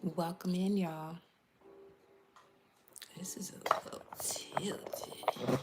Welcome in, y'all. This is a little tilted.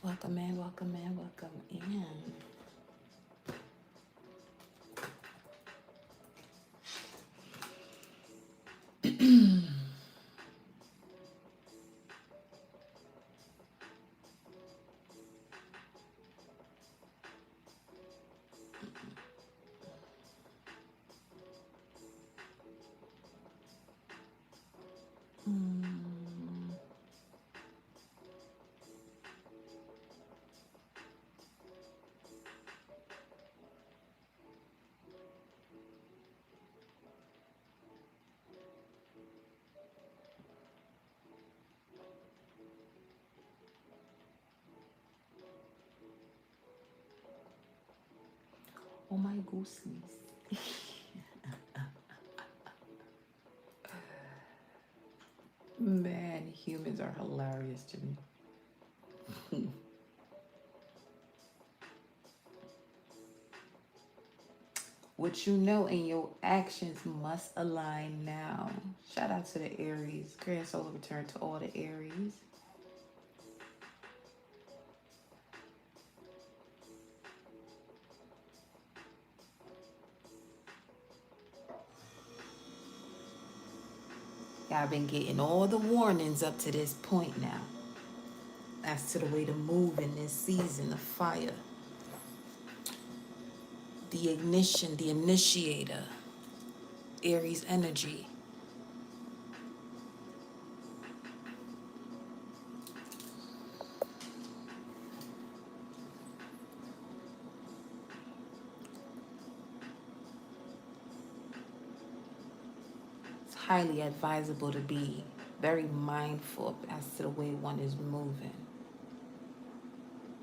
Welcome in, welcome in, welcome in. Oh my gooseies. Man, humans are hilarious to me. What you know and your actions must align now. Shout out to the Aries. Grand solar return to all the Aries. Y'all been getting all the warnings up to this point now. As to the way to move in this season of fire. The ignition, the initiator. Aries energy. It's highly advisable to be very mindful as to the way one is moving.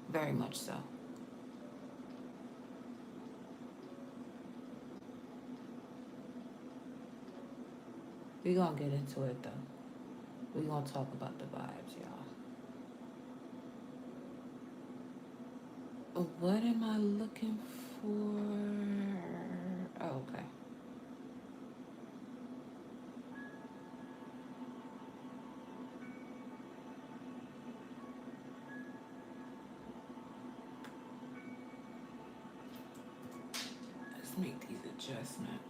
Very much so. We're gonna get into it though. We're gonna talk about the vibes, y'all. What am I looking for... Oh, okay. Let's make these adjustments.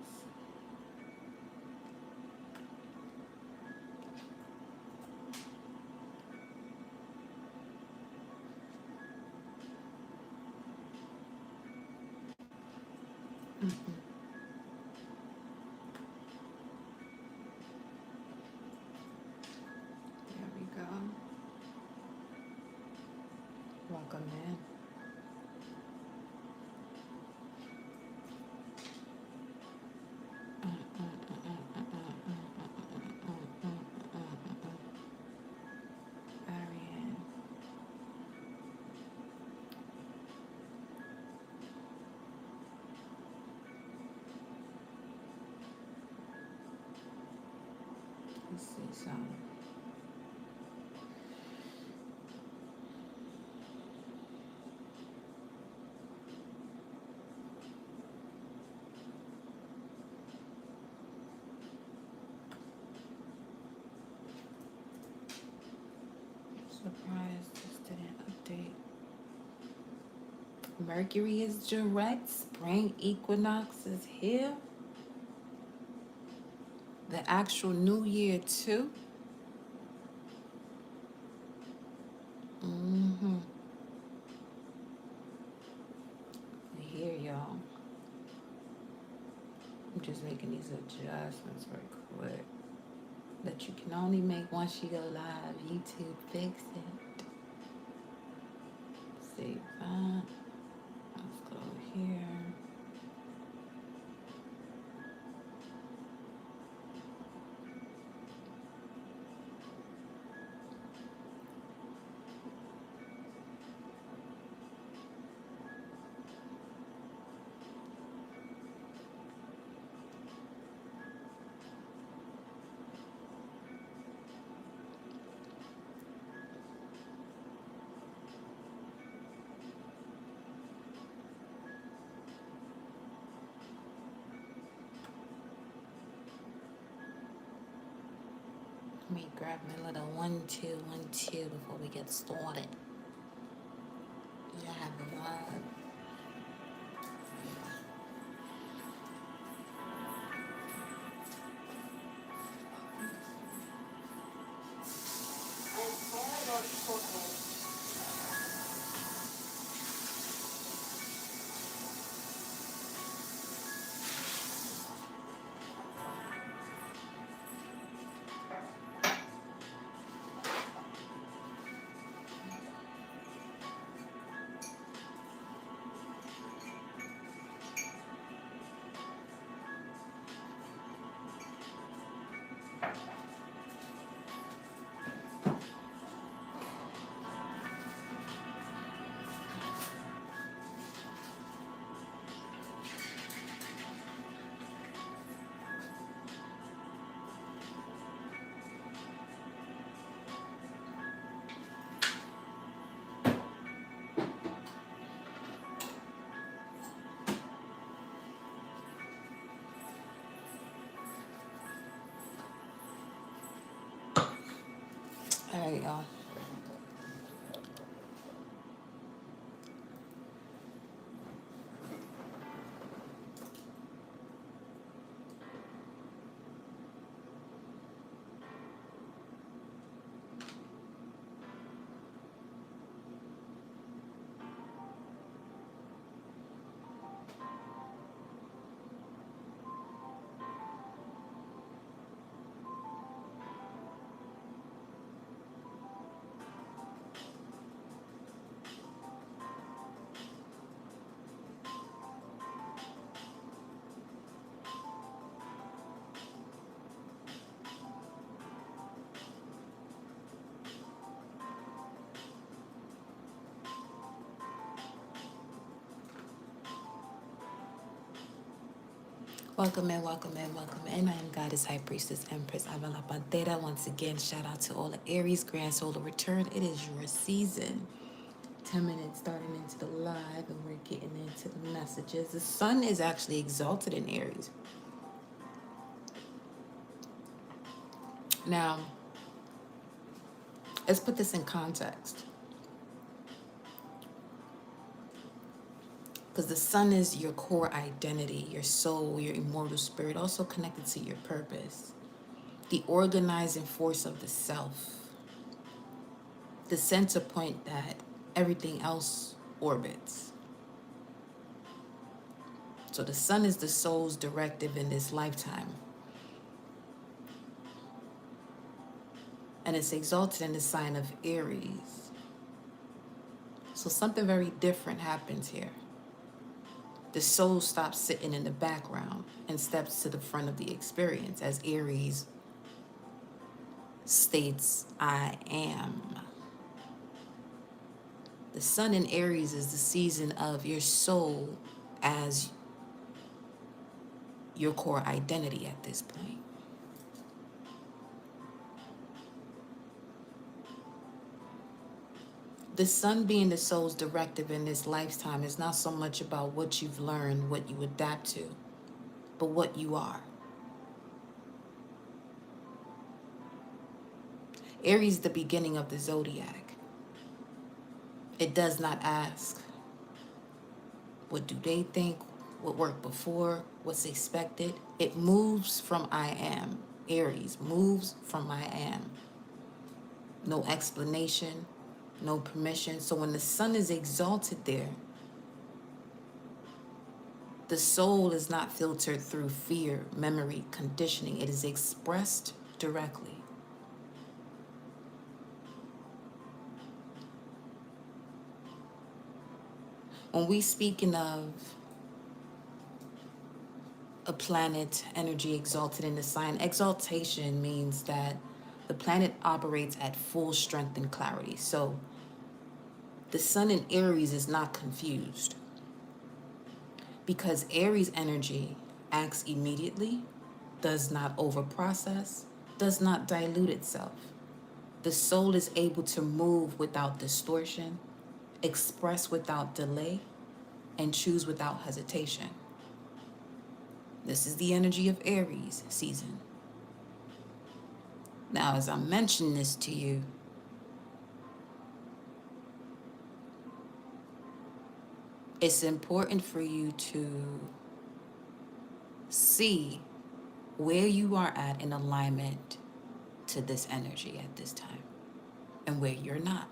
There we go. Welcome in. Ariane. Let's see some. Surprised this didn't update. Mercury is direct. Spring equinox is here. The actual new year too. We here, y'all. I'm just making these adjustments real quick. That you can only make once you go live. YouTube fix it. Save that. Let's go here. Let me grab my little 1, 2, 1, 2 before we get started. Yeah, I have a vibe. All right, y'all. Welcome in, welcome in, welcome in. I am Goddess High Priestess Empress AlbaLaPanthera. Once again, shout out to all the Aries Grand Solar Return. It is your season 10 minutes starting into the live, and we're getting into the messages. The sun is actually exalted in Aries. Now, let's put this in context. Because the sun is your core identity, your soul, your immortal spirit, also connected to your purpose, the organizing force of the self, the center point that everything else orbits. So the sun is the soul's directive in this lifetime. And it's exalted in the sign of Aries. So something very different happens here. The soul stops sitting in the background and steps to the front of the experience as Aries states, I am. The sun in Aries is the season of your soul as your core identity at this point. The sun being the soul's directive in this lifetime is not so much about what you've learned, what you adapt to, but what you are. Aries is the beginning of the zodiac. It does not ask, what do they think? What worked before? What's expected? It moves from I am. Aries moves from I am. No explanation, no permission. So when the sun is exalted there, the soul is not filtered through fear, memory, conditioning. It is expressed directly. When we speaking of a planet energy exalted in the sign, exaltation means that the planet operates at full strength and clarity. So the sun in Aries is not confused because Aries energy acts immediately, does not overprocess, does not dilute itself. The soul is able to move without distortion, express without delay, and choose without hesitation. This is the energy of Aries season. Now, as I'm mentioning this to you, it's important for you to see where you are at in alignment to this energy at this time and where you're not.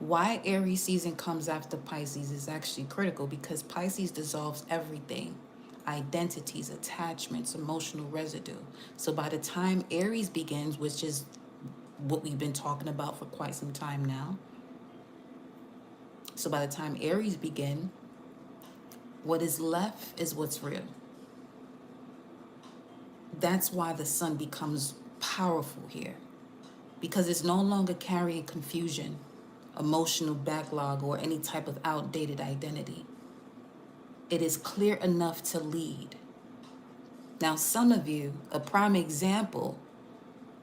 Why Aries season comes after Pisces is actually critical because Pisces dissolves everything, identities, attachments, emotional residue. So by the time Aries begins, which is what we've been talking about for quite some time now. So by the time Aries begin, what is left is what's real. That's why the sun becomes powerful here, because it's no longer carrying confusion, emotional backlog, or any type of outdated identity. It is clear enough to lead. Now, some of you, a prime example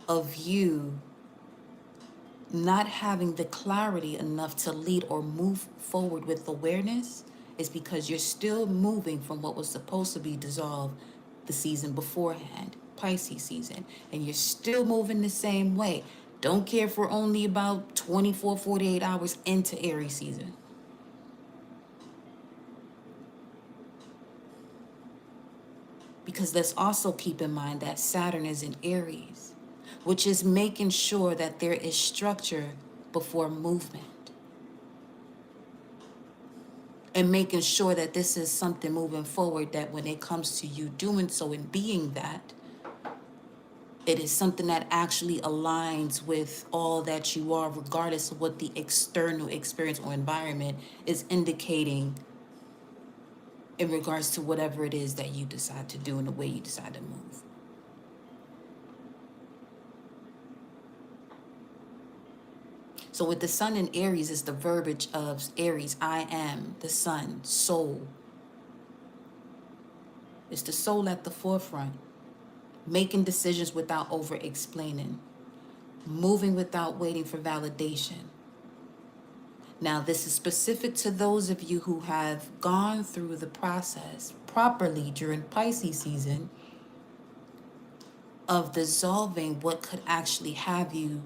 of you not having the clarity enough to lead or move forward with awareness is because you're still moving from what was supposed to be dissolved the season beforehand, Pisces season, and you're still moving the same way. Don't care if we're only about 24, 48 hours into Aries season. Because let's also keep in mind that Saturn is in Aries, which is making sure that there is structure before movement. And making sure that this is something moving forward, that when it comes to you doing so and being that, it is something that actually aligns with all that you are, regardless of what the external experience or environment is indicating in regards to whatever it is that you decide to do and the way you decide to move. So with the sun in Aries, is the verbiage of Aries, I am, the sun, soul. It's the soul at the forefront, making decisions without over-explaining, moving without waiting for validation. Now, this is specific to those of you who have gone through the process properly during Pisces season of dissolving what could actually have you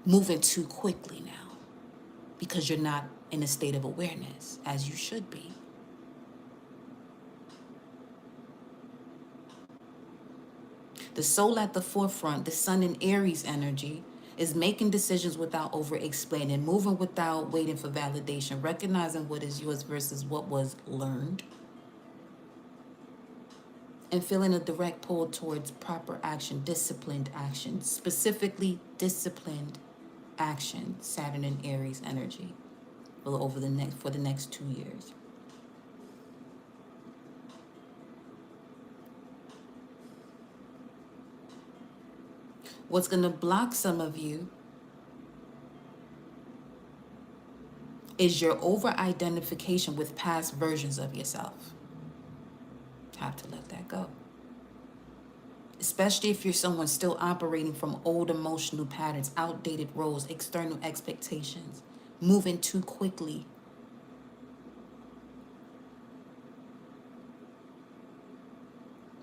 moving too quickly now, because you're not in a state of awareness as you should be. The soul at the forefront, the sun in Aries energy, is making decisions without over-explaining, moving without waiting for validation, recognizing what is yours versus what was learned, and feeling a direct pull towards proper action, disciplined action, specifically disciplined action, Saturn in Aries energy, for the next 2 years. What's going to block some of you is your over-identification with past versions of yourself. Have to let that go. Especially if you're someone still operating from old emotional patterns, outdated roles, external expectations, moving too quickly.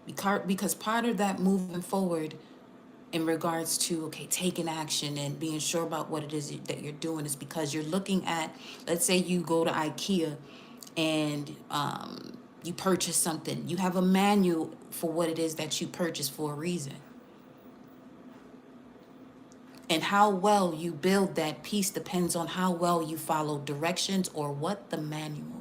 Because part of that moving forward in regards to, okay, taking action and being sure about what it is that you're doing is because you're looking at, let's say you go to IKEA and you purchase something. You have a manual for what it is that you purchase for a reason. And how well you build that piece depends on how well you follow directions or what the manual.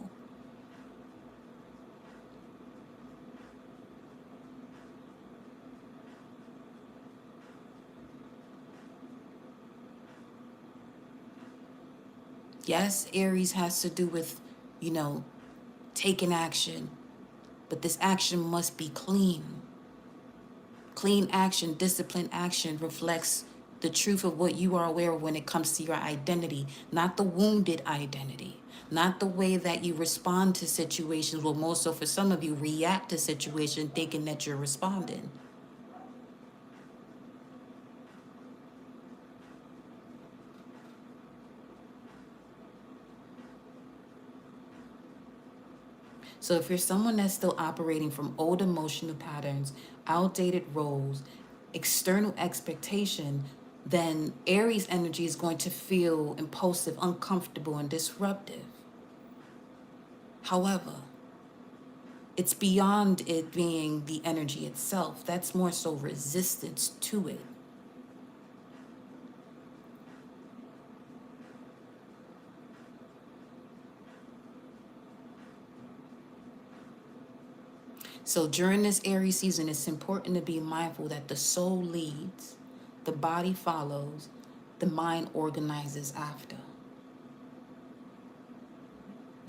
Yes, Aries has to do with, taking action, but this action must be clean. Clean action, disciplined action reflects the truth of what you are aware of when it comes to your identity, not the wounded identity, not the way that you respond to situations. Well, more so for some of you, react to situations thinking that you're responding. So if you're someone that's still operating from old emotional patterns, outdated roles, external expectation, then Aries energy is going to feel impulsive, uncomfortable, and disruptive. However, it's beyond it being the energy itself. That's more so resistance to it. So during this Aries season, it's important to be mindful that the soul leads, the body follows, the mind organizes after.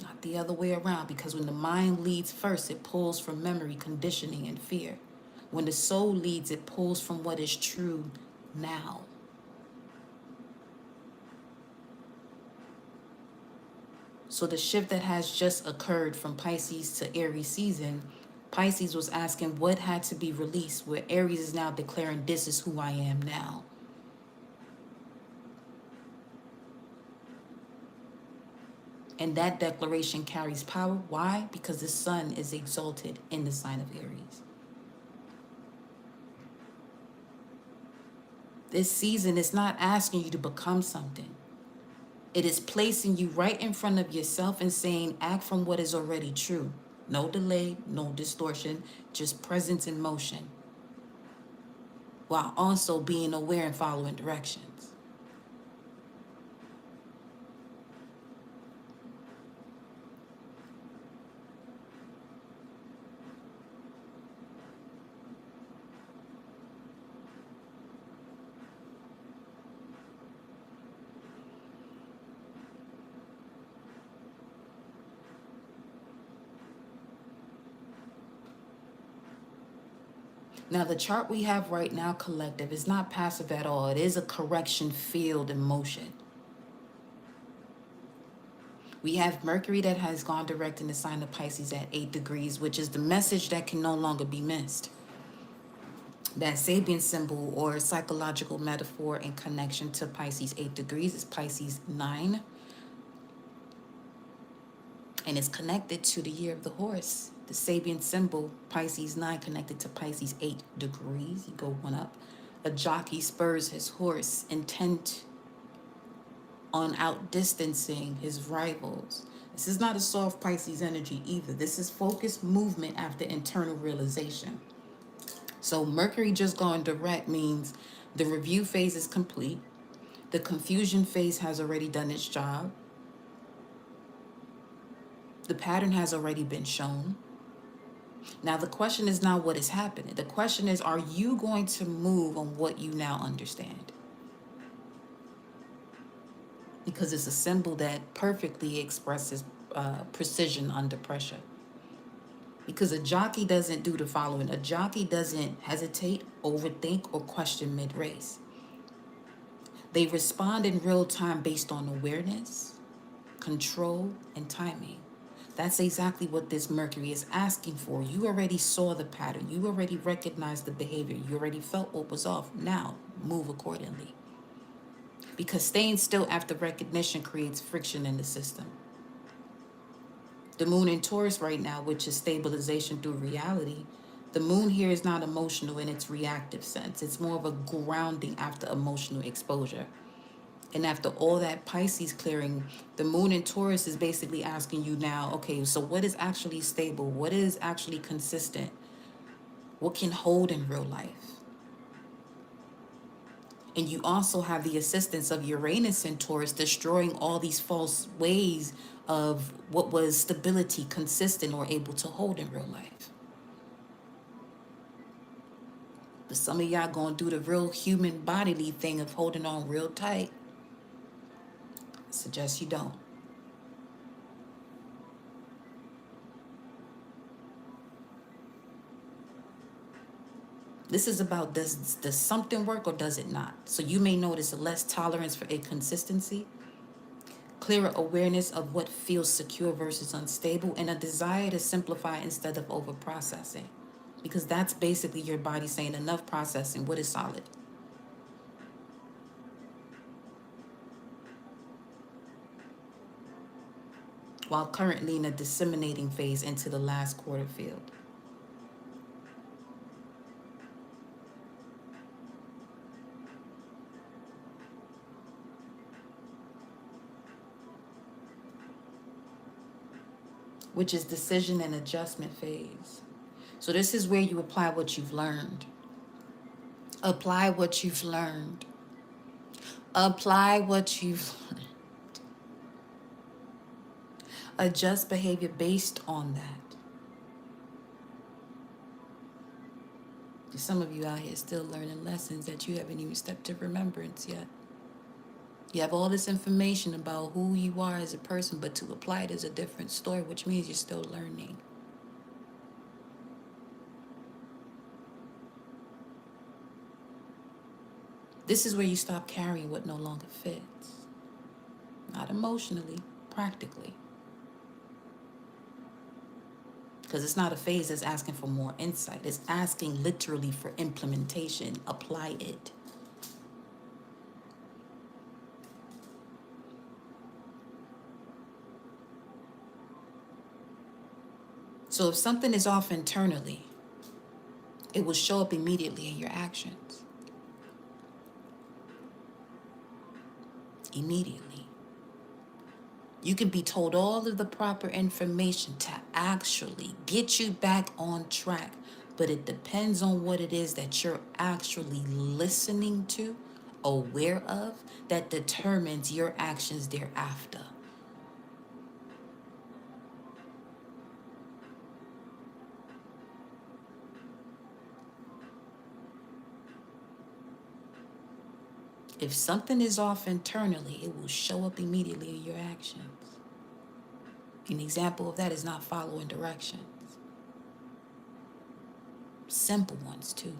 Not the other way around, because when the mind leads first, it pulls from memory, conditioning, and fear. When the soul leads, it pulls from what is true now. So the shift that has just occurred from Pisces to Aries season, Pisces was asking what had to be released, where Aries is now declaring, this is who I am now. And that declaration carries power. Why? Because the sun is exalted in the sign of Aries. This season is not asking you to become something. It is placing you right in front of yourself and saying, act from what is already true. No delay, no distortion, just presence in motion, while also being aware and following directions. Now, the chart we have right now, collective, is not passive at all. It is a correction field in motion. We have Mercury that has gone direct in the sign of Pisces at 8 degrees, which is the message that can no longer be missed. That Sabian symbol or psychological metaphor in connection to Pisces 8 degrees is Pisces 9. And it's connected to the year of the horse. The Sabian symbol, Pisces 9, connected to Pisces 8 degrees. You go one up. A jockey spurs his horse, intent on outdistancing his rivals. This is not a soft Pisces energy either. This is focused movement after internal realization. So Mercury just going direct means the review phase is complete. The confusion phase has already done its job. The pattern has already been shown. Now the question is not what is happening. The question is, are you going to move on what you now understand? Because it's a symbol that perfectly expresses precision under pressure. Because a jockey doesn't do the following. A jockey doesn't hesitate, overthink, or question mid-race. They respond in real time based on awareness, control, and timing. That's exactly what this Mercury is asking for. You already saw the pattern. You already recognized the behavior. You already felt what was off. Now, move accordingly. Because staying still after recognition creates friction in the system. The moon in Taurus right now, which is stabilization through reality, the moon here is not emotional in its reactive sense. It's more of a grounding after emotional exposure. And after all that Pisces clearing, the moon in Taurus is basically asking you now, okay, so what is actually stable? What is actually consistent? What can hold in real life? And you also have the assistance of Uranus in Taurus destroying all these false ways of what was stability, consistent, or able to hold in real life. But some of y'all going to do the real human bodily thing of holding on real tight. I suggest you don't. This is about does something work or does it not? So you may notice a less tolerance for inconsistency, clearer awareness of what feels secure versus unstable, and a desire to simplify instead of over processing. Because that's basically your body saying enough processing, what is solid? While currently in a disseminating phase into the last quarter field. Which is decision and adjustment phase. So this is where you apply what you've learned. Apply what you've learned. Apply what you've learned. Adjust behavior based on that. Some of you out here still learning lessons that you haven't even stepped to remembrance yet. You have all this information about who you are as a person, but to apply it is a different story, which means you're still learning. This is where you stop carrying what no longer fits. Not emotionally, practically. Because it's not a phase that's asking for more insight. It's asking literally for implementation. Apply it. So if something is off internally, it will show up immediately in your actions. Immediately. You can be told all of the proper information to actually get you back on track, but it depends on what it is that you're actually listening to, aware of, that determines your actions thereafter. If something is off internally, it will show up immediately in your actions. An example of that is not following directions. Simple ones too.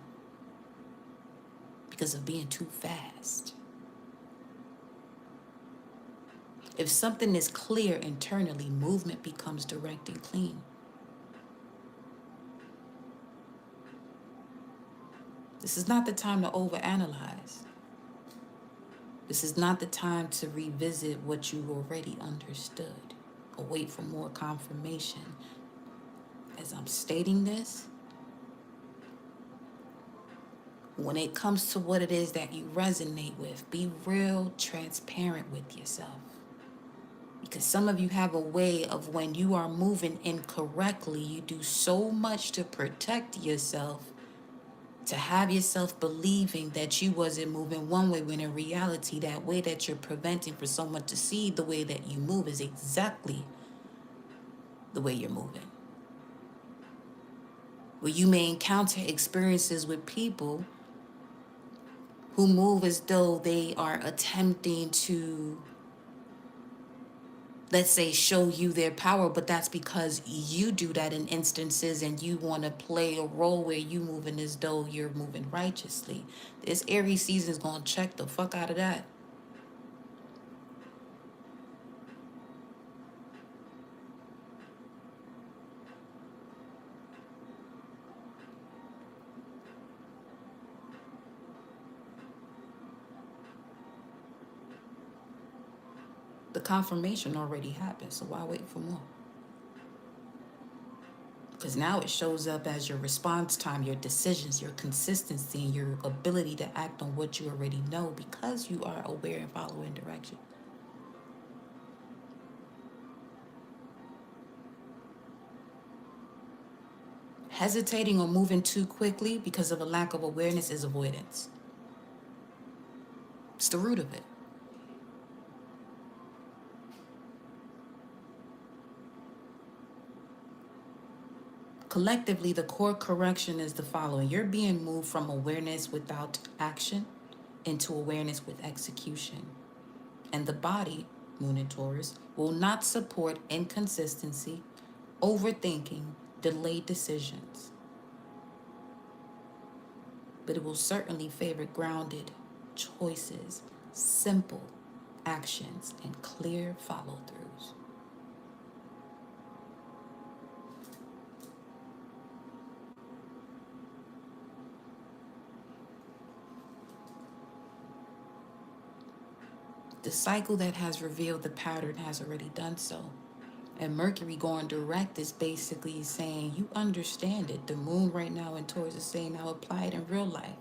Because of being too fast. If something is clear internally, movement becomes direct and clean. This is not the time to overanalyze. This is not the time to revisit what you already understood or wait for more confirmation. As I'm stating this, when it comes to what it is that you resonate with, be real transparent with yourself. Because some of you have a way of when you are moving incorrectly, you do so much to protect yourself, to have yourself believing that you wasn't moving one way, when in reality, that way that you're preventing for someone to see the way that you move is exactly the way you're moving. Where you may encounter experiences with people who move as though they are attempting to, let's say, show you their power, but that's because you do that in instances and you want to play a role where you moving as though you're moving righteously. This Aries season is going to check the fuck out of that. The confirmation already happened, so why wait for more? Because now it shows up as your response time, your decisions, your consistency, and your ability to act on what you already know because you are aware and following direction. Hesitating or moving too quickly because of a lack of awareness is avoidance. It's the root of it. Collectively, the core correction is the following. You're being moved from awareness without action into awareness with execution. And the body, Moon and Taurus, will not support inconsistency, overthinking, delayed decisions. But it will certainly favor grounded choices, simple actions, and clear follow-throughs. The cycle that has revealed the pattern has already done so. And Mercury going direct is basically saying, you understand it. The moon right now in Taurus is saying, now apply it in real life.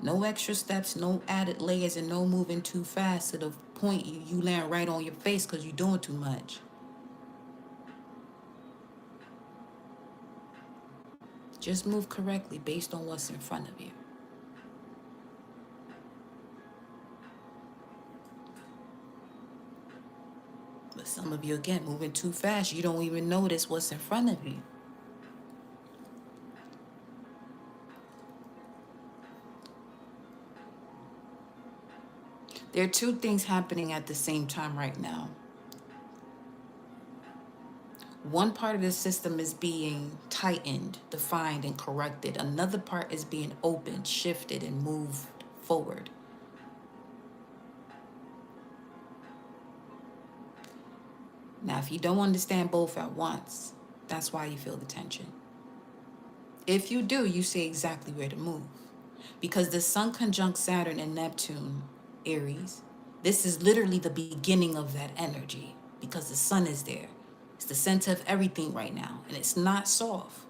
No extra steps, no added layers, and no moving too fast to the point you land right on your face because you're doing too much. Just move correctly based on what's in front of you. But some of you, again, moving too fast, you don't even notice what's in front of you. There are two things happening at the same time right now. One part of the system is being tightened, defined, and corrected. Another part is being opened, shifted, and moved forward. Now, if you don't understand both at once, that's why you feel the tension. If you do, you see exactly where to move. Because the Sun conjunct Saturn and Neptune, Aries, this is literally the beginning of that energy because the Sun is there. It's the center of everything right now, and it's not soft.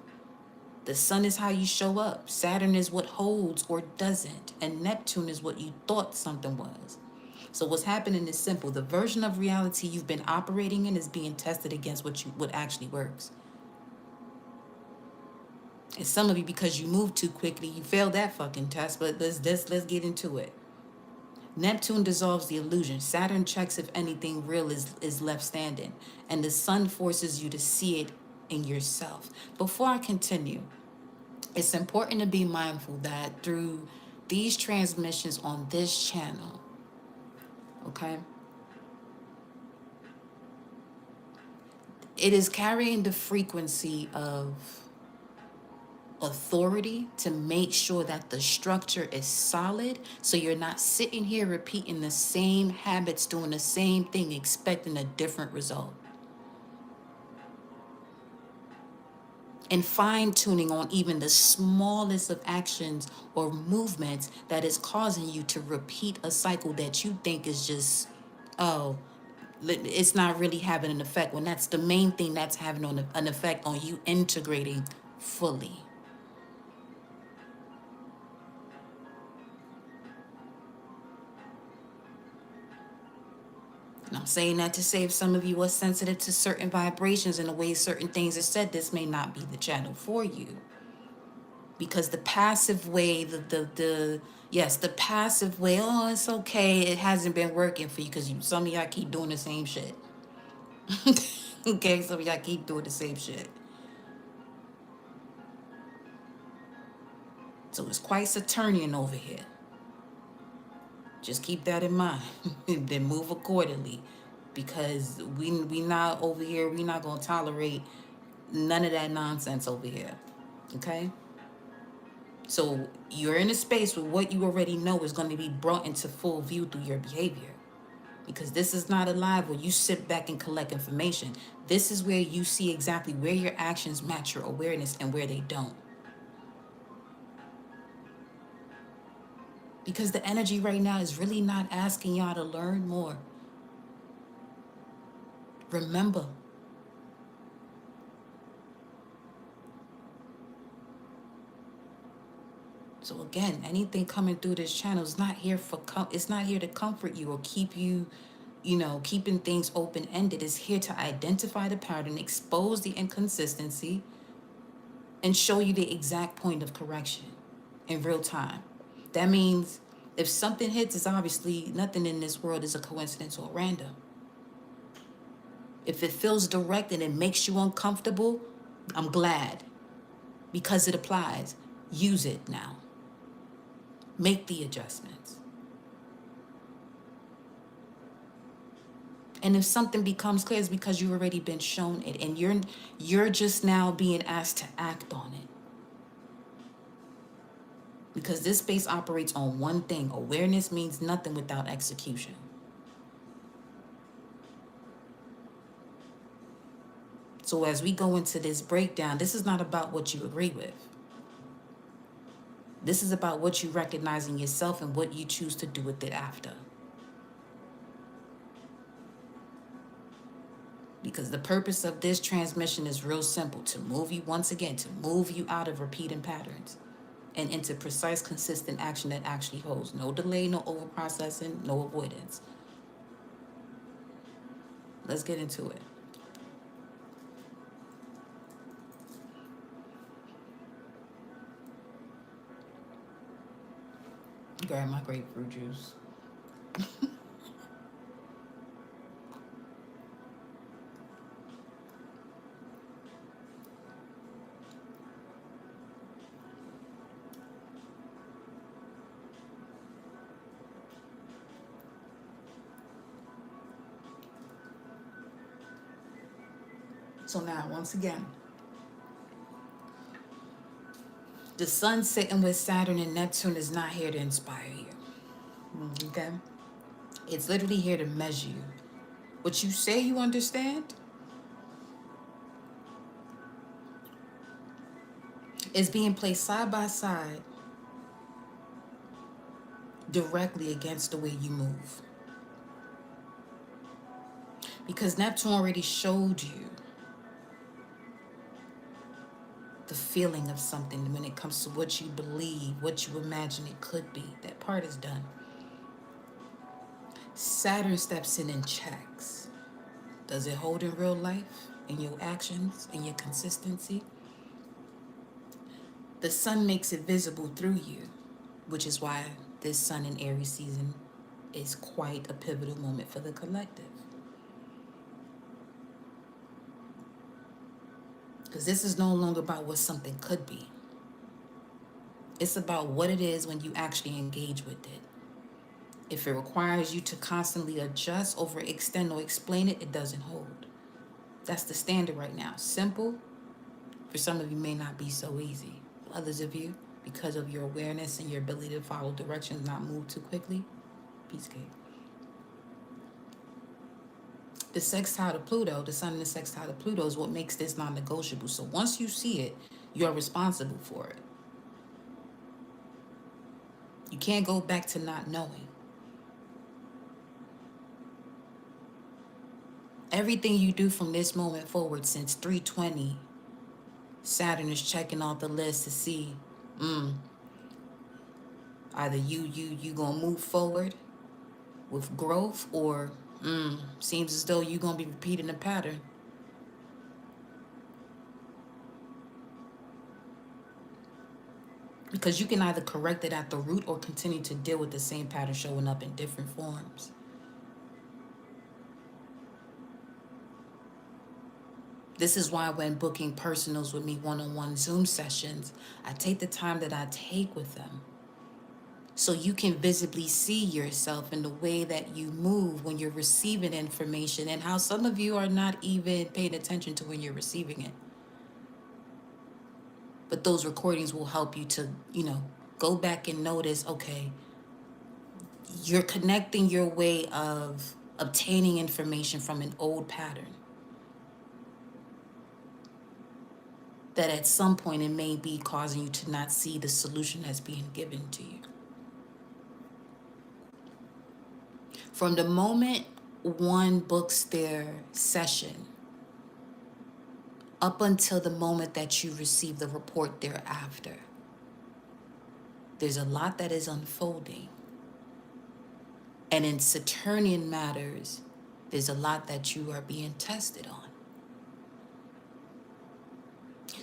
The Sun is how you show up. Saturn is what holds or doesn't, and Neptune is what you thought something was. So what's happening is simple. The version of reality you've been operating in is being tested against what actually works. And some of you, because you moved too quickly, you failed that fucking test, but let's get into it. Neptune dissolves the illusion. Saturn checks if anything real is left standing. And the Sun forces you to see it in yourself. Before I continue, it's important to be mindful that through these transmissions on this channel, okay, it is carrying the frequency of authority to make sure that the structure is solid, so you're not sitting here repeating the same habits, doing the same thing, expecting a different result. and fine-tuning on even the smallest of actions or movements that is causing you to repeat a cycle that you think is just, oh, it's not really having an effect, when that's the main thing that's having an effect on you integrating fully. And I'm saying that to say if some of you are sensitive to certain vibrations and the way certain things are said, this may not be the channel for you. Because the passive way, yes, the passive way, oh, it's okay, it hasn't been working for you because some of y'all keep doing the same shit. Okay, some of y'all keep doing the same shit. So it's quite Saturnian over here. Just keep that in mind. Then move accordingly. Because we not over here, we not gonna tolerate none of that nonsense over here. Okay? So you're in a space where what you already know is going to be brought into full view through your behavior. Because this is not a live where you sit back and collect information. This is where you see exactly where your actions match your awareness and where they don't. Because the energy right now is really not asking y'all to learn more. Remember. So again, anything coming through this channel is not here for it's not here to comfort you or keep you, keeping things open-ended. It's here to identify the pattern, expose the inconsistency, and show you the exact point of correction in real time. That means if something hits, it's obviously nothing in this world is a coincidence or random. If it feels direct and it makes you uncomfortable, I'm glad, because it applies. Use it now. Make the adjustments. And if something becomes clear, it's because you've already been shown it, and you're just now being asked to act on it. Because this space operates on one thing: awareness means nothing without execution. So as we go into this breakdown, this is not about what you agree with. This is about what you recognize in yourself and what you choose to do with it after. Because the purpose of this transmission is real simple: to move you, once again, to move you out of repeating patterns and into precise, consistent action that actually holds. No delay, no over-processing, no avoidance. Let's get into it. Grab my grapefruit juice. So now, once again, the sun sitting with Saturn and Neptune is not here to inspire you. Okay? It's literally here to measure you. What you say you understand is being placed side by side directly against the way you move. Because Neptune already showed you the feeling of something when it comes to what you believe, what you imagine it could be. That part is done. Saturn steps in and checks. Does it hold in real life, in your actions, in your consistency? The sun makes it visible through you, which is why this sun in Aries season is quite a pivotal moment for the collective. Because this is no longer about what something could be. It's about what it is when you actually engage with it. If it requires you to constantly adjust, overextend, or explain it, it doesn't hold. That's the standard right now. Simple. For some of you, may not be so easy. Others of you, because of your awareness and your ability to follow directions, not move too quickly, piece of cake. The sextile to Pluto, the sun and the sextile to Pluto is what makes this non-negotiable. So once you see it, you're responsible for it. You can't go back to not knowing. Everything you do from this moment forward since 320, Saturn is checking off the list to see, either you gonna move forward with growth, or seems as though you're gonna be repeating the pattern. Because you can either correct it at the root or continue to deal with the same pattern showing up in different forms. This is why when booking personals with me, one-on-one Zoom sessions, I take the time that I take with them, so you can visibly see yourself in the way that you move when you're receiving information, and how some of you are not even paying attention to when you're receiving it. But those recordings will help you to, go back and notice, okay, you're connecting your way of obtaining information from an old pattern that at some point it may be causing you to not see the solution that's being given to you. From the moment one books their session up until the moment that you receive the report thereafter, there's a lot that is unfolding. And in Saturnian matters, there's a lot that you are being tested on.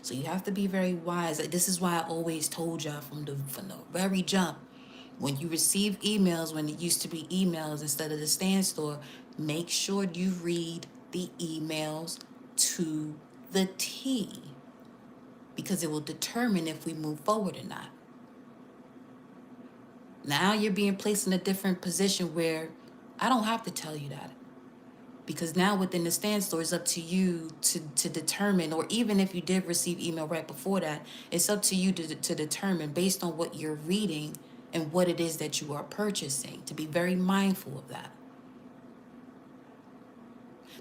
So you have to be very wise. This is why I always told y'all from the very jump, when you receive emails, when it used to be emails instead of the stan.store, make sure you read the emails to the T, because it will determine if we move forward or not. Now you're being placed in a different position where I don't have to tell you that, because now within the stan.store, it's up to you to determine, or even if you did receive email right before that, it's up to you to determine based on what you're reading and what it is that you are purchasing, to be very mindful of that.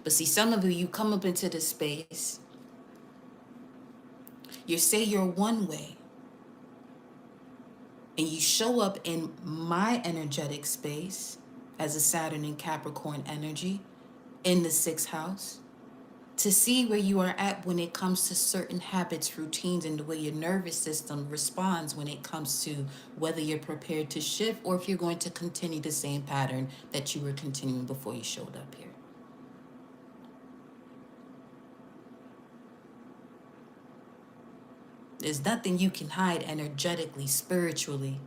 But see, some of you come up into this space, you say you're one way, and you show up in my energetic space as a Saturn and Capricorn energy in the 6th house, to see where you are at when it comes to certain habits, routines, and the way your nervous system responds when it comes to whether you're prepared to shift or if you're going to continue the same pattern that you were continuing before you showed up here. There's nothing you can hide energetically, spiritually,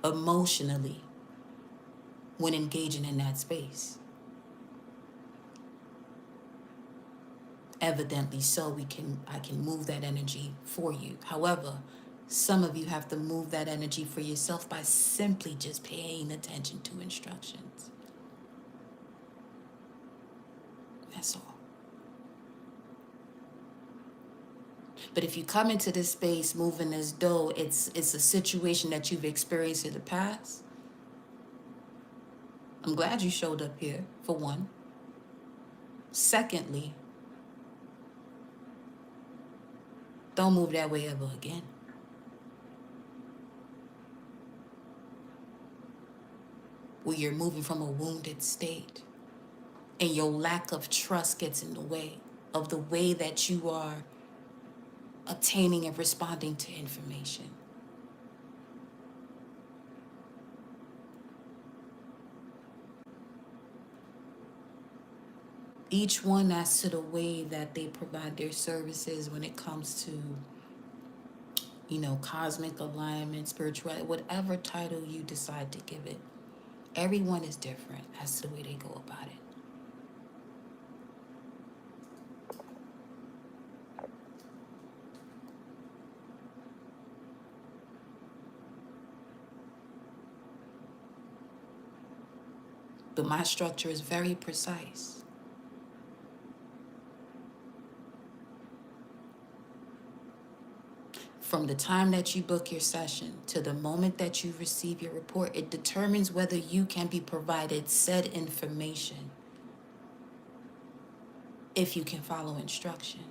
emotionally when engaging in that space. Evidently so, I can move that energy for you. However, some of you have to move that energy for yourself by simply just paying attention to instructions. That's all. But if you come into this space moving as though it's a situation that you've experienced in the past, I'm glad you showed up here, for one. Secondly, don't move that way ever again. Where you're moving from a wounded state and your lack of trust gets in the way of the way that you are obtaining and responding to information. Each one as to the way that they provide their services when it comes to, cosmic alignment, spirituality, whatever title you decide to give it. Everyone is different as to the way they go about it. But my structure is very precise. From the time that you book your session to the moment that you receive your report, it determines whether you can be provided said information if you can follow instructions.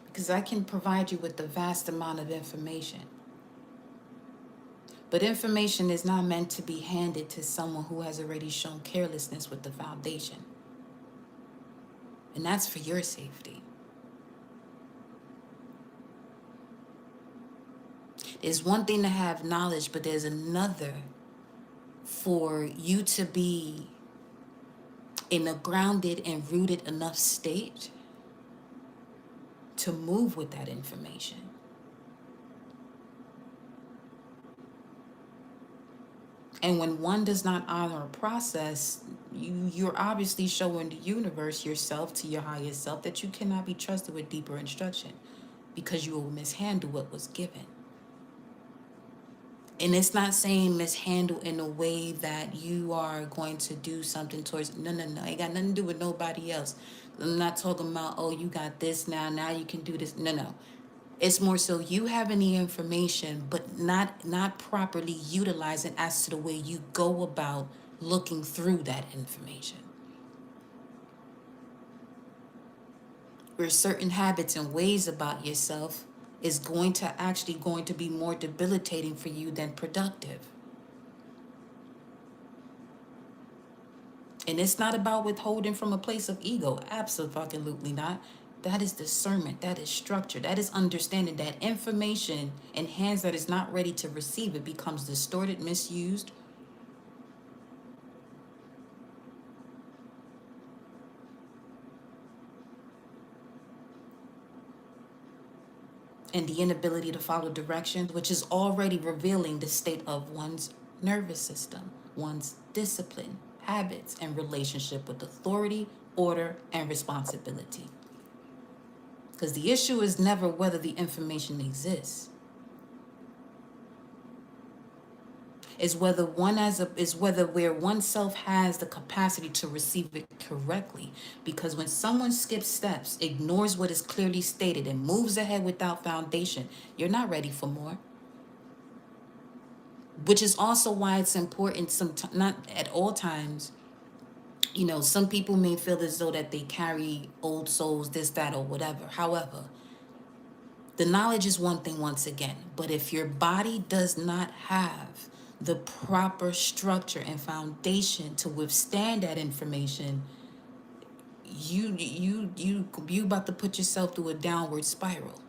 Because I can provide you with a vast amount of information. But information is not meant to be handed to someone who has already shown carelessness with the foundation. And that's for your safety. It's one thing to have knowledge, but there's another for you to be in a grounded and rooted enough state to move with that information. And when one does not honor a process, you're obviously showing the universe, yourself, to your highest self, that you cannot be trusted with deeper instruction because you will mishandle what was given. And it's not saying mishandle in a way that you are going to do something towards, no. It got nothing to do with nobody else. I'm not talking about, oh, you got this now you can do this. No. It's more so you have any information, but not properly utilizing as to the way you go about looking through that information. Where certain habits and ways about yourself is going to be more debilitating for you than productive. And it's not about withholding from a place of ego. Absolutely not. That is discernment. That is structure. That is understanding that information in hands that is not ready to receive it becomes distorted, misused. And the inability to follow directions, which is already revealing the state of one's nervous system, one's discipline, habits, and relationship with authority, order, and responsibility. Because the issue is never whether the information exists. Is whether where oneself has the capacity to receive it correctly. Because when someone skips steps, ignores what is clearly stated, and moves ahead without foundation, you're not ready for more. Which is also why it's important, not at all times. Some people may feel as though that they carry old souls, this, that, or whatever. However, the knowledge is one thing once again, but if your body does not have the proper structure and foundation to withstand that information, you about to put yourself through a downward spiral.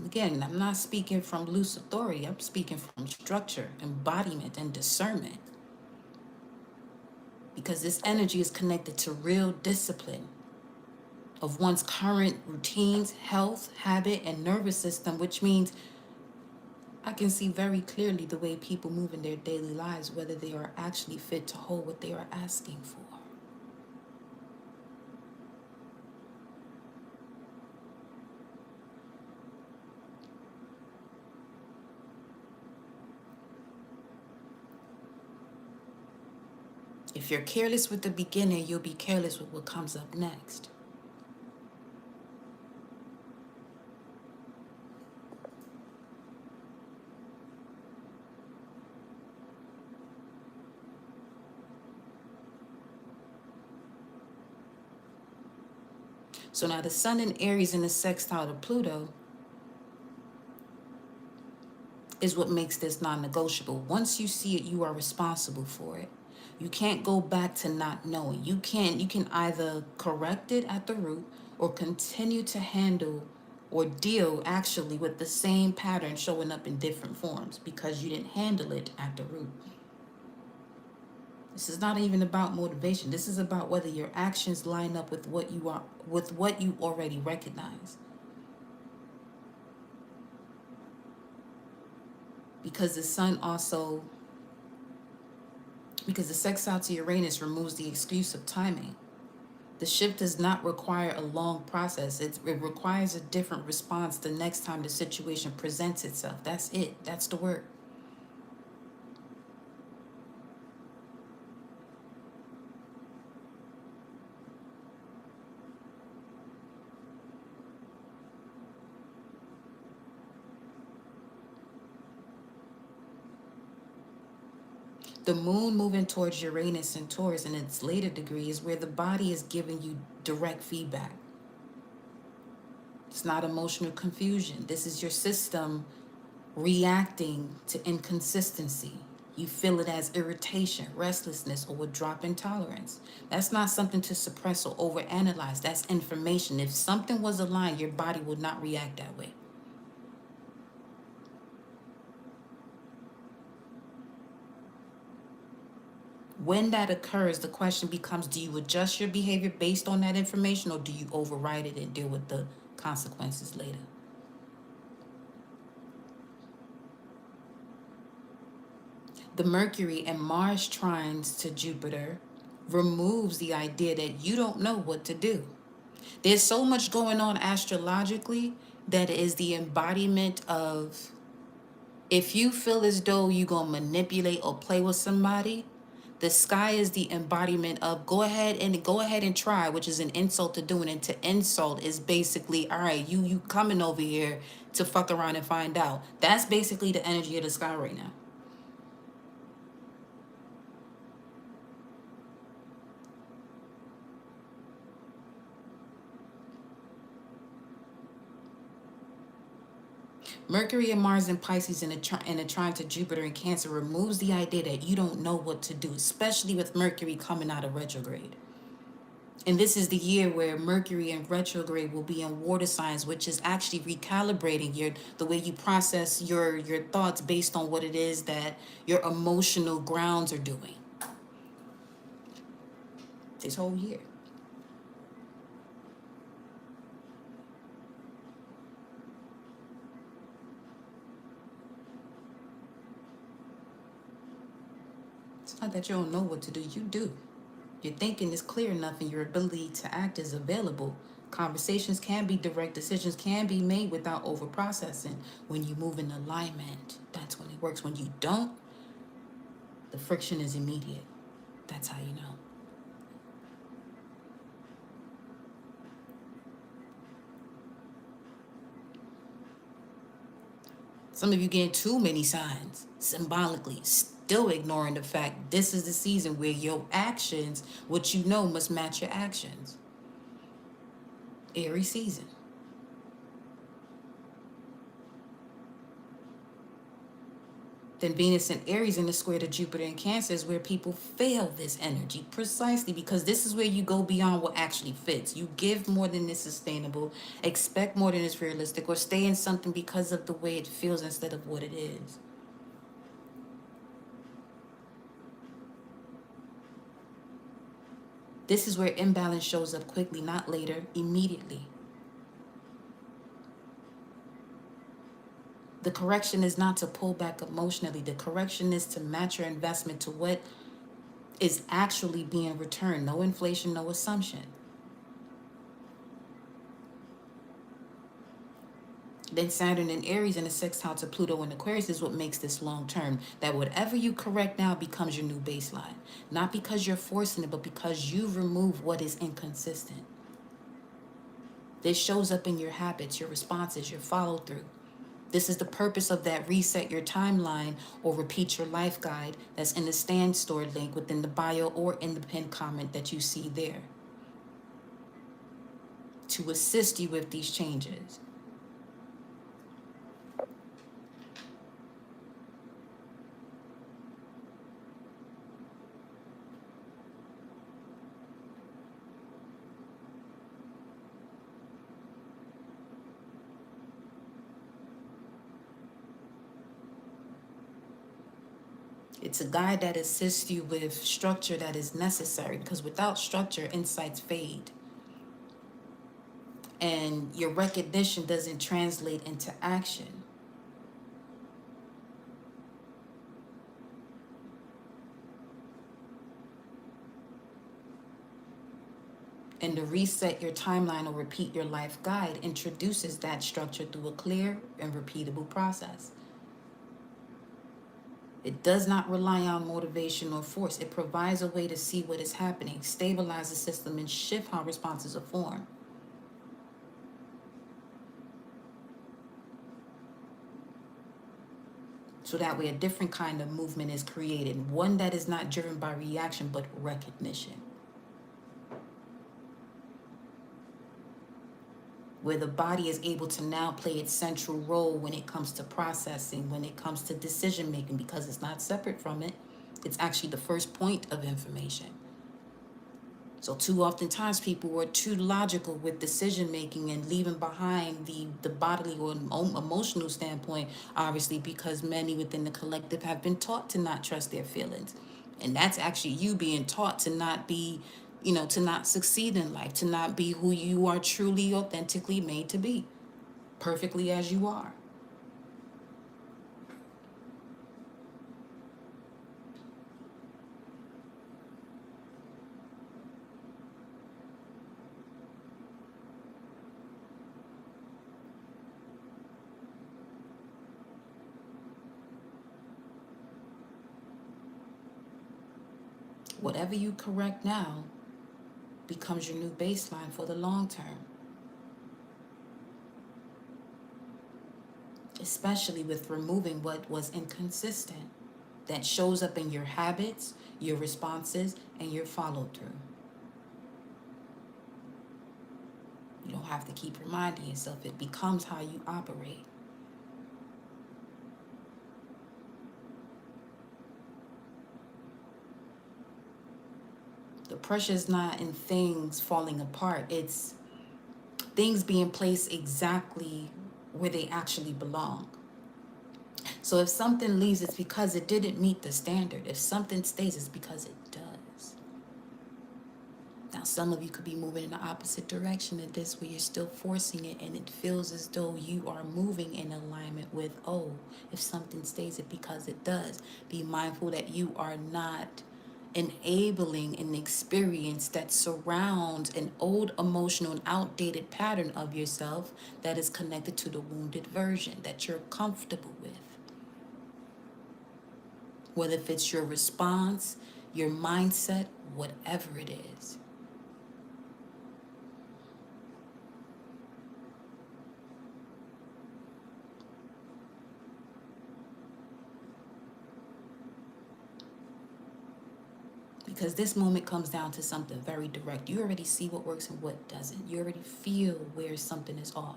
Again, I'm not speaking from loose authority. I'm speaking from structure, embodiment, and discernment. Because this energy is connected to real discipline of one's current routines, health, habit, and nervous system, which means I can see very clearly the way people move in their daily lives, whether they are actually fit to hold what they are asking for. If you're careless with the beginning, you'll be careless with what comes up next. So now the sun in Aries in the sextile to Pluto is what makes this non-negotiable. Once you see it, you are responsible for it. You can't go back to not knowing. You can either correct it at the root or continue to handle or deal actually with the same pattern showing up in different forms because you didn't handle it at the root. This is not even about motivation. This is about whether your actions line up with what you are, with what you already recognize. Because the sun also, because the sextile to Uranus removes the excuse of timing. The shift does not require a long process. It requires a different response the next time the situation presents itself. That's it. That's the word. The moon moving towards Uranus and Taurus in its later degree is where the body is giving you direct feedback. It's not emotional confusion. This is your system reacting to inconsistency. You feel it as irritation, restlessness, or a drop in tolerance. That's not something to suppress or overanalyze. That's information. If something was aligned, your body would not react that way. When that occurs, the question becomes, do you adjust your behavior based on that information, or do you override it and deal with the consequences later? The Mercury and Mars trines to Jupiter removes the idea that you don't know what to do. There's so much going on astrologically that is the embodiment of, if you feel as though you're going to manipulate or play with somebody, the sky is the embodiment of go ahead and try, which is an insult to doing. And to insult is basically, all right, you coming over here to fuck around and find out. That's basically the energy of the sky right now. Mercury and Mars and Pisces in a trine to Jupiter and Cancer removes the idea that you don't know what to do, especially with Mercury coming out of retrograde. And this is the year where Mercury in retrograde will be in water signs, which is actually recalibrating the way you process your thoughts based on what it is that your emotional grounds are doing this whole year. It's not that you don't know what to do, you do. Your thinking is clear enough and your ability to act is available. Conversations can be direct, decisions can be made without over processing. When you move in alignment, that's when it works. When you don't, the friction is immediate. That's how you know. Some of you getting too many signs symbolically, still ignoring the fact this is the season where your actions, what you know, must match your actions. Aries season. Then Venus and Aries in the square to Jupiter and Cancer is where people fail this energy, precisely because this is where you go beyond what actually fits. You give more than is sustainable, expect more than is realistic, or stay in something because of the way it feels instead of what it is. This is where imbalance shows up quickly, not later, immediately. The correction is not to pull back emotionally. The correction is to match your investment to what is actually being returned. No inflation, no assumption. Then Saturn in Aries and a sextile to Pluto in Aquarius is what makes this long term. That whatever you correct now becomes your new baseline. Not because you're forcing it, but because you remove what is inconsistent. This shows up in your habits, your responses, your follow through. This is the purpose of that reset your timeline or repeat your life guide that's in the stan.store link within the bio or in the pinned comment that you see there, to assist you with these changes. It's a guide that assists you with structure that is necessary, because without structure, insights fade. And your recognition doesn't translate into action. And to reset your timeline or repeat your life guide introduces that structure through a clear and repeatable process. It does not rely on motivation or force. It provides a way to see what is happening, stabilize the system, and shift how responses are formed. So that way a different kind of movement is created, one that is not driven by reaction but recognition. Where the body is able to now play its central role when it comes to processing, when it comes to decision making, because it's not separate from it. It's actually the first point of information. So too oftentimes people are too logical with decision making and leaving behind the bodily or emotional standpoint, obviously, because many within the collective have been taught to not trust their feelings. And that's actually you being taught to not be, to not succeed in life, to not be who you are truly, authentically made to be, perfectly as you are. Whatever you correct now becomes your new baseline for the long term. Especially with removing what was inconsistent that shows up in your habits, your responses, and your follow through. You don't have to keep reminding yourself, it becomes how you operate. The pressure is not in things falling apart, it's things being placed exactly where they actually belong. So if something leaves, it's because it didn't meet the standard. If something stays, it's because it does. Now, some of you could be moving in the opposite direction of this, where you're still forcing it, and it feels as though you are moving in alignment with, oh, if something stays, it because it does. Be mindful that you are not enabling an experience that surrounds an old emotional and outdated pattern of yourself that is connected to the wounded version that you're comfortable with. Whether if it's your response, your mindset, whatever it is. Because this moment comes down to something very direct. You already see what works and what doesn't. You already feel where something is off.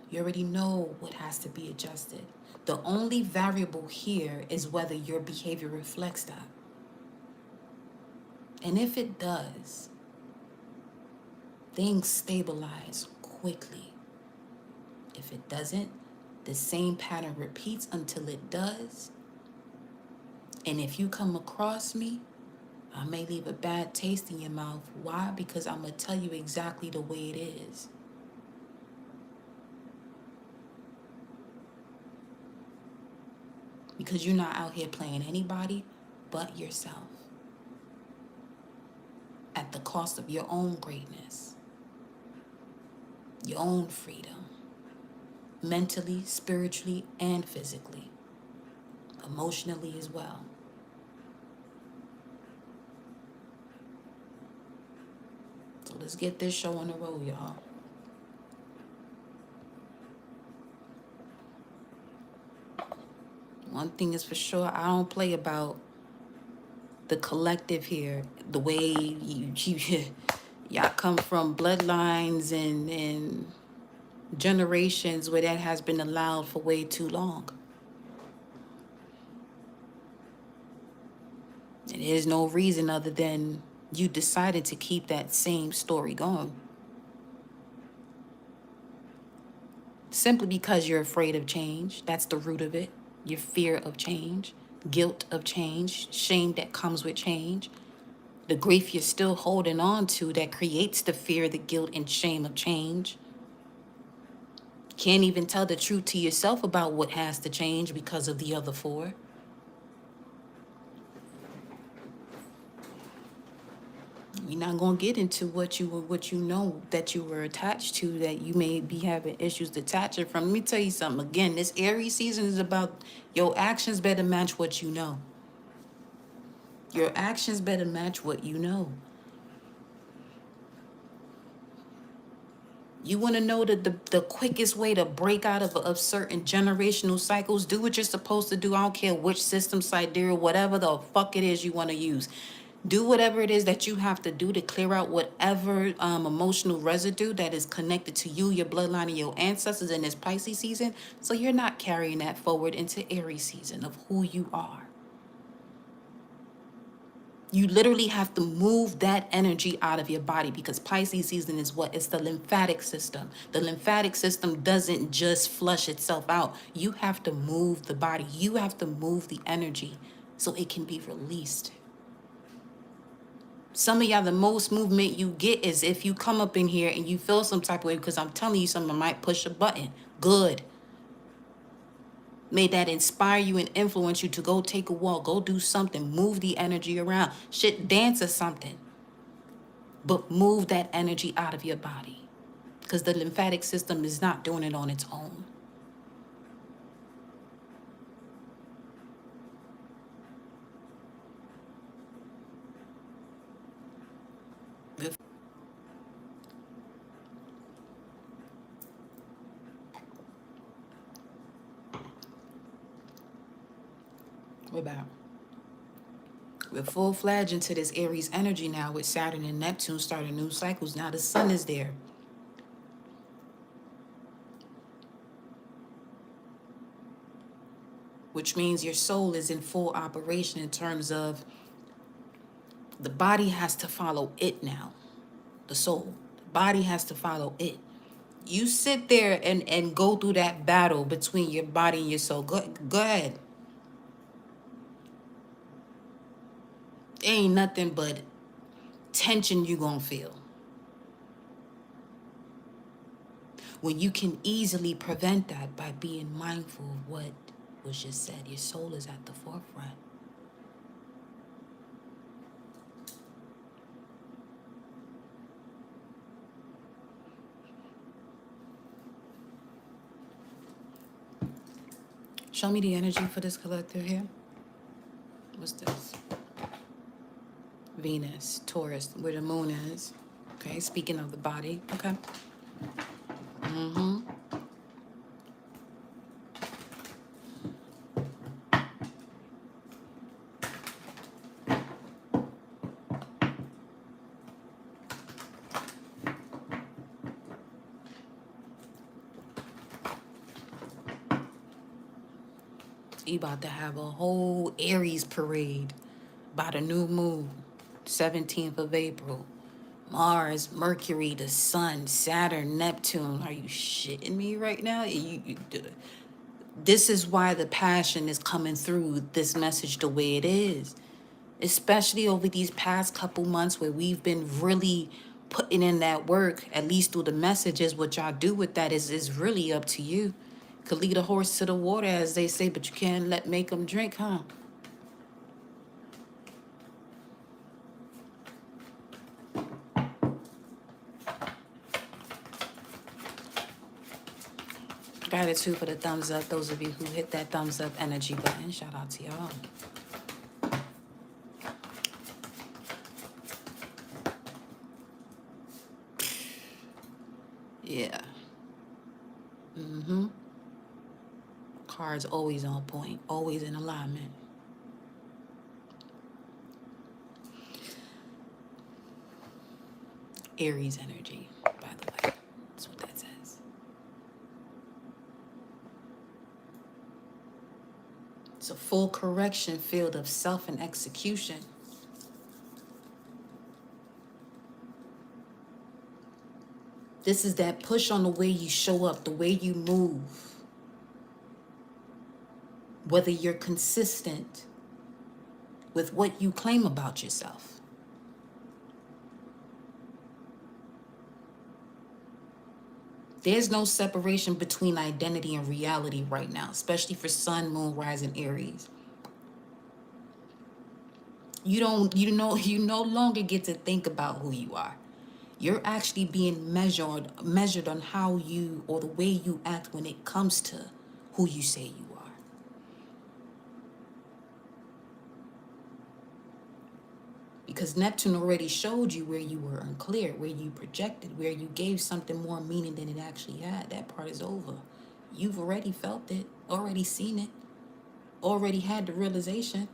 You already know what has to be adjusted. The only variable here is whether your behavior reflects that. And if it does, things stabilize quickly. If it doesn't, the same pattern repeats until it does. And if you come across me, I may leave a bad taste in your mouth. Why? Because I'm going to tell you exactly the way it is. Because you're not out here playing anybody but yourself. At the cost of your own greatness. Your own freedom. Mentally, spiritually, and physically. Emotionally as well. So let's get this show on the road, y'all. One thing is for sure, I don't play about the collective here. The way y'all come from bloodlines and generations where that has been allowed for way too long. And there's no reason other than you decided to keep that same story going. Simply because you're afraid of change. That's the root of it. Your fear of change. guilt of change, shame that comes with change, the grief you're still holding on to that creates the fear, the guilt, and shame of change. Can't even tell the truth to yourself about what has to change because of the other four. We're not gonna get into what you know that you were attached to, that you may be having issues detaching from. Let me tell you something again. This Aries season is about your actions better match what you know. Your actions better match what you know. You want to know the quickest way to break out of certain generational cycles? Do what you're supposed to do. I don't care which system, sidereal, whatever the fuck it is you want to use. Do whatever it is that you have to do to clear out whatever emotional residue that is connected to you, your bloodline, and your ancestors in this Pisces season, so you're not carrying that forward into Aries season of who you are. You literally have to move that energy out of your body, because Pisces season is what? It's the lymphatic system. The lymphatic system doesn't just flush itself out. You have to move the body. You have to move the energy so it can be released. Some of y'all, the most movement you get is if you come up in here and you feel some type of way, because I'm telling you, someone might push a button. Good. May that inspire you and influence you to go take a walk, go do something, move the energy around. Shit, dance or something. But move that energy out of your body, because the lymphatic system is not doing it on its own. We're back. We're full-fledged into this Aries energy now, with Saturn and Neptune starting new cycles. Now the sun is there. Which means your soul is in full operation in terms of the body has to follow it now. The soul. The body has to follow it. You sit there and go through that battle between your body and your soul. Go ahead. Ain't nothing but tension you gonna feel. When you can easily prevent that by being mindful of what was just said. Your soul is at the forefront. Show me the energy for this collective here. What's this? Venus, Taurus, where the moon is. Okay, speaking of the body. Okay. Mm-hmm. You about to have a whole Aries parade by the new moon, 17th of April. Mars, Mercury, the Sun, Saturn, Neptune. Are you shitting me right now? This is why the passion is coming through this message the way it is. Especially over these past couple months where we've been really putting in that work, at least through the messages. What y'all do with that is really up to you. Could lead a horse to the water, as they say, but you can't make them drink, huh? Gratitude for the thumbs up. Those of you who hit that thumbs up energy button, shout out to y'all. Yeah. Mm-hmm. Cards always on point, always in alignment. Aries energy, by the way. That's what that says. It's a full correction field of self and execution. This is that push on the way you show up, the way you move. Whether you're consistent with what you claim about yourself. There's no separation between identity and reality right now, especially for Sun, Moon, Rising, Aries. You no longer get to think about who you are. You're actually being measured on how you, or the way you act when it comes to who you say you are. Because Neptune already showed you where you were unclear, where you projected, where you gave something more meaning than it actually had. That part is over. You've already felt it, already seen it, already had the realization.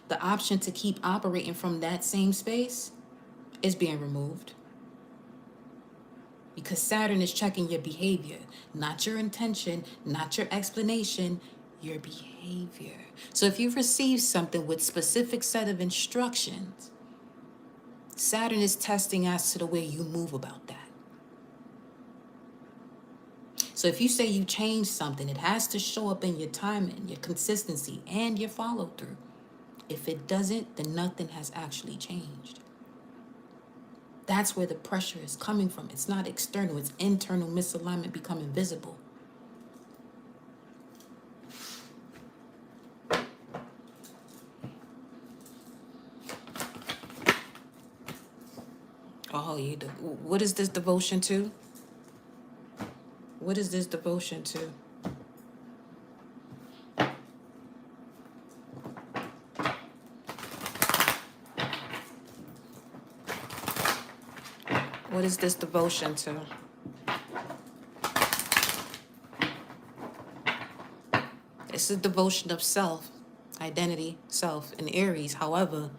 The option to keep operating from that same space is being removed. Because Saturn is checking your behavior, not your intention, not your explanation, your behavior. So if you receive something with specific set of instructions, Saturn is testing as to the way you move about that. So if you say you change something, it has to show up in your timing, your consistency, and your follow through. If it doesn't, then nothing has actually changed. That's where the pressure is coming from. It's not external, it's internal misalignment becoming visible. Oh, what is this devotion to? What is this devotion to? What is this devotion to? It's a devotion of self, identity, self, and Aries. However,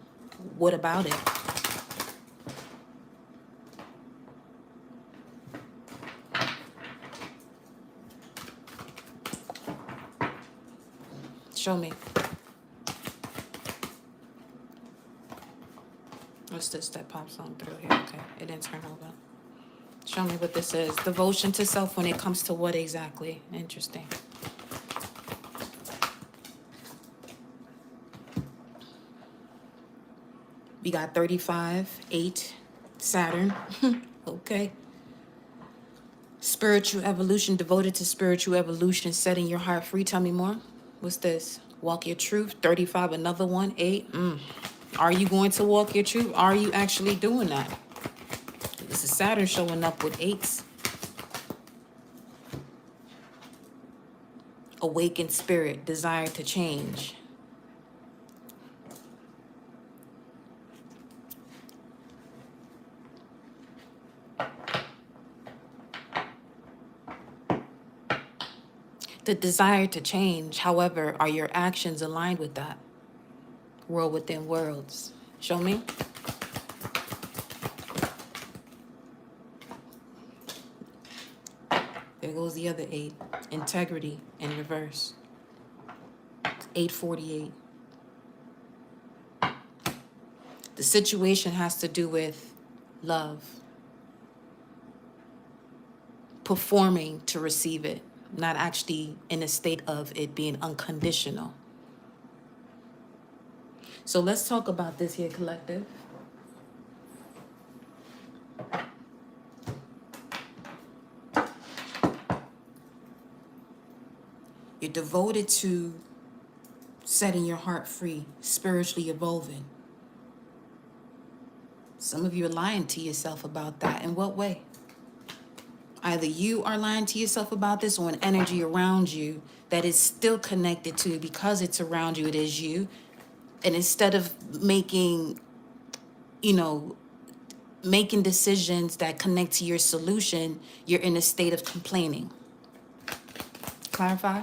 what about it? Show me. What's this that pops on through here? Okay, it didn't turn over. Show me what this is. Devotion to self when it comes to what exactly? Interesting. We got 35, 8, Saturn. Okay. Spiritual evolution, devoted to spiritual evolution, setting your heart free. Tell me more. What's this? Walk your truth. 35, another one. 8. Are you going to walk your truth? Are you actually doing that? This is Saturn showing up with 8s. Awakened spirit, desire to change. The desire to change, however, are your actions aligned with that? World within worlds. Show me. There goes the other 8. Integrity in reverse. 848. The situation has to do with love. Performing to receive it, not actually in a state of it being unconditional. So let's talk about this here, collective. You're devoted to setting your heart free, spiritually evolving. Some of you are lying to yourself about that. In what way? Either you are lying to yourself about this, or an energy around you that is still connected to, because it's around you, it is you. And instead of making decisions that connect to your solution, you're in a state of complaining. Clarify?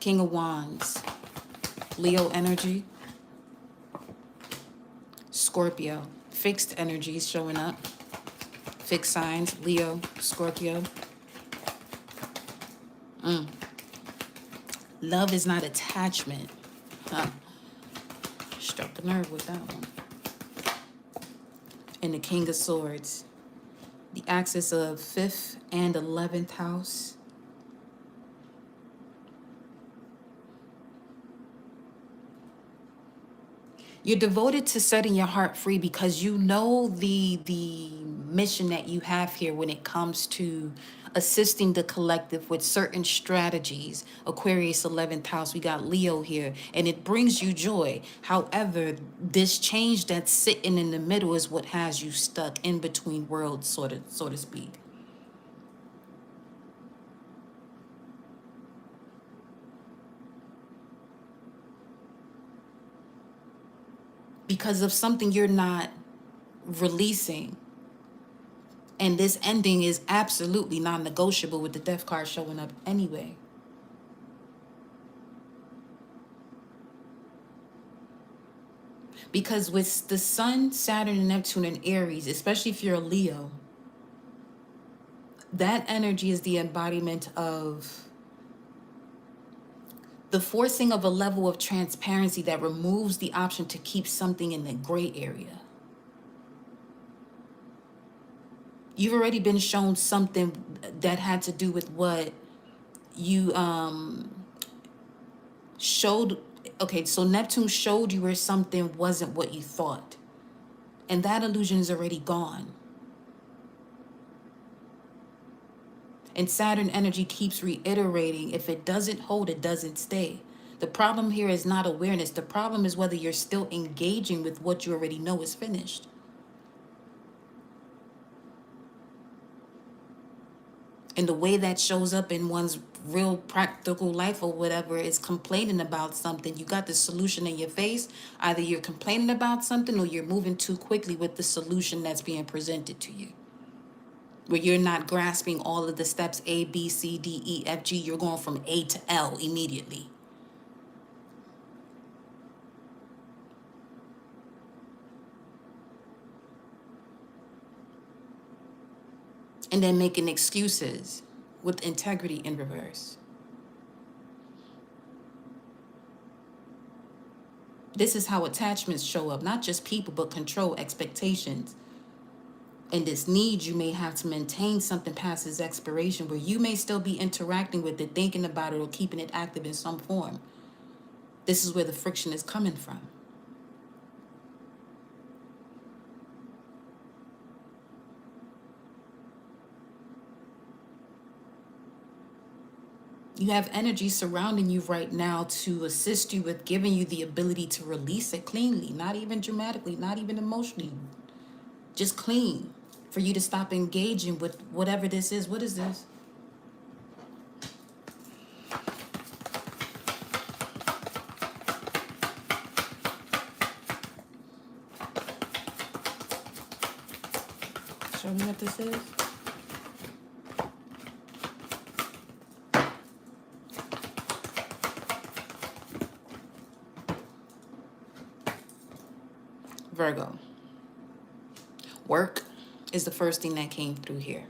King of Wands, Leo energy, Scorpio, fixed energies showing up, fixed signs, Leo, Scorpio. Love is not attachment. Struck the nerve with that one. And the King of Swords, the axis of 5th and 11th house. You're devoted to setting your heart free because you know the mission that you have here when it comes to assisting the collective with certain strategies. Aquarius 11th house, we got Leo here, and it brings you joy. However, this change that's sitting in the middle is what has you stuck in between worlds, so to speak. Because of something you're not releasing. And this ending is absolutely non-negotiable with the death card showing up anyway. Because with the Sun, Saturn, and Neptune in Aries, especially if you're a Leo, that energy is the embodiment of the forcing of a level of transparency that removes the option to keep something in the gray area. You've already been shown something that had to do with what you showed. Okay, so Neptune showed you where something wasn't what you thought. And that illusion is already gone. And Saturn energy keeps reiterating, if it doesn't hold, it doesn't stay. The problem here is not awareness. The problem is whether you're still engaging with what you already know is finished. And the way that shows up in one's real practical life or whatever is complaining about something. You got the solution in your face. Either you're complaining about something or you're moving too quickly with the solution that's being presented to you, where you're not grasping all of the steps A, B, C, D, E, F, G. You're going from A to L immediately. And then making excuses with integrity in reverse. This is how attachments show up, not just people, but control, expectations. And this need you may have to maintain something past its expiration, where you may still be interacting with it, thinking about it, or keeping it active in some form. This is where the friction is coming from. You have energy surrounding you right now to assist you with giving you the ability to release it cleanly, not even dramatically, not even emotionally, just clean, for you to stop engaging with whatever this is. What is this? Show me what this is. Virgo. Work is the first thing that came through here.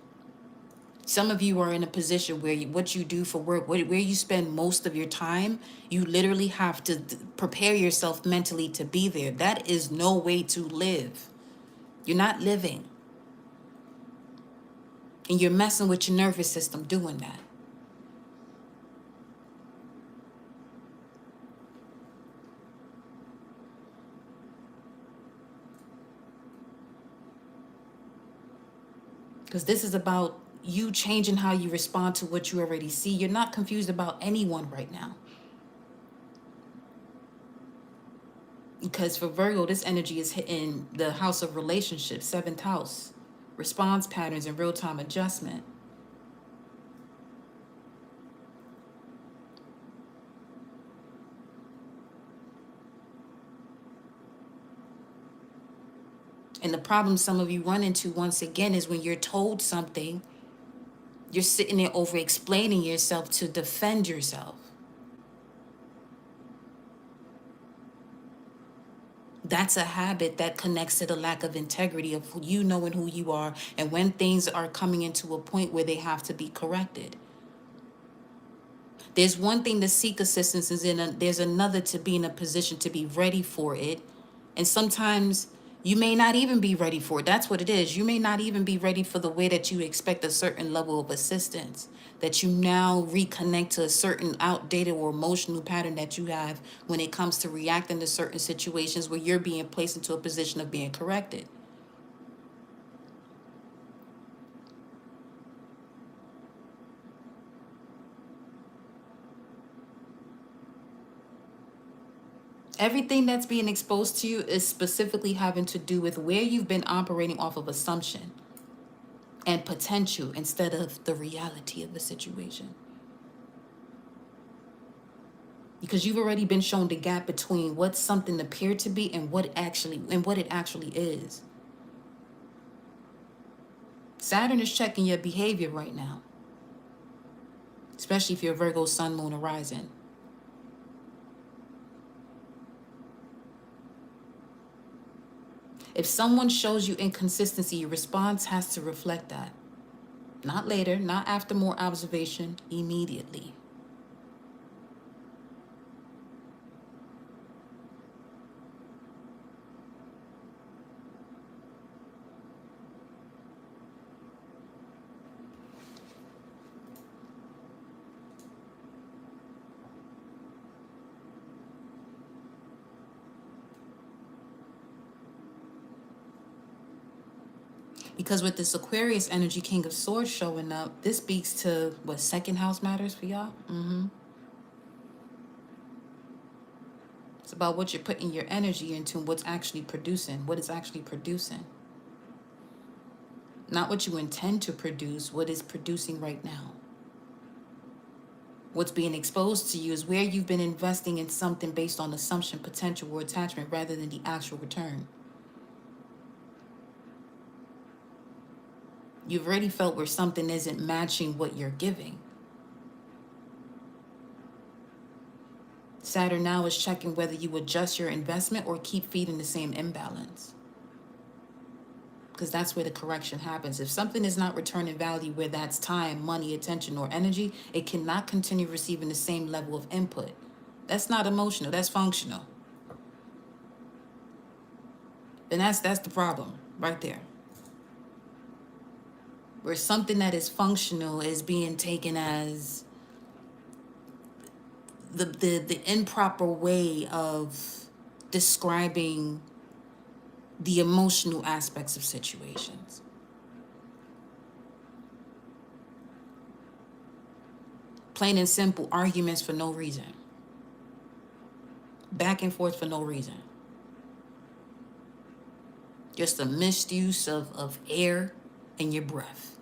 Some of you are in a position where what you do for work, where you spend most of your time, you literally have to prepare yourself mentally to be there. That is no way to live. You're not living. And you're messing with your nervous system doing that. Because this is about you changing how you respond to what you already see. You're not confused about anyone right now. Because for Virgo, this energy is hitting the house of relationships, 7th house, response patterns and real-time adjustment. And the problem some of you run into once again is when you're told something, you're sitting there over explaining yourself to defend yourself. That's a habit that connects to the lack of integrity of you knowing who you are and when things are coming into a point where they have to be corrected. There's one thing to seek assistance, there's another to be in a position to be ready for it. And sometimes You may not even be ready for it. That's what it is. You may not even be ready for the way that you expect a certain level of assistance, that you now reconnect to a certain outdated or emotional pattern that you have when it comes to reacting to certain situations where you're being placed into a position of being corrected. Everything that's being exposed to you is specifically having to do with where you've been operating off of assumption and potential instead of the reality of the situation. Because you've already been shown the gap between what something appeared to be and what it actually is. Saturn is checking your behavior right now, especially if you're Virgo, Sun, Moon, or Rising. If someone shows you inconsistency, your response has to reflect that. Not later, not after more observation, immediately. Because with this Aquarius energy, King of Swords showing up, this speaks to what second house matters for y'all. It's about what you're putting your energy into and what's actually producing, what is actually producing. Not what you intend to produce, what is producing right now. What's being exposed to you is where you've been investing in something based on assumption, potential, or attachment rather than the actual return. You've already felt where something isn't matching what you're giving. Saturn now is checking whether you adjust your investment or keep feeding the same imbalance. Because that's where the correction happens. If something is not returning value, where that's time, money, attention, or energy, it cannot continue receiving the same level of input. That's not emotional, that's functional. And that's the problem right there. Where something that is functional is being taken as the improper way of describing the emotional aspects of situations. Plain and simple arguments for no reason. Back and forth for no reason. Just a misuse of air and your breath.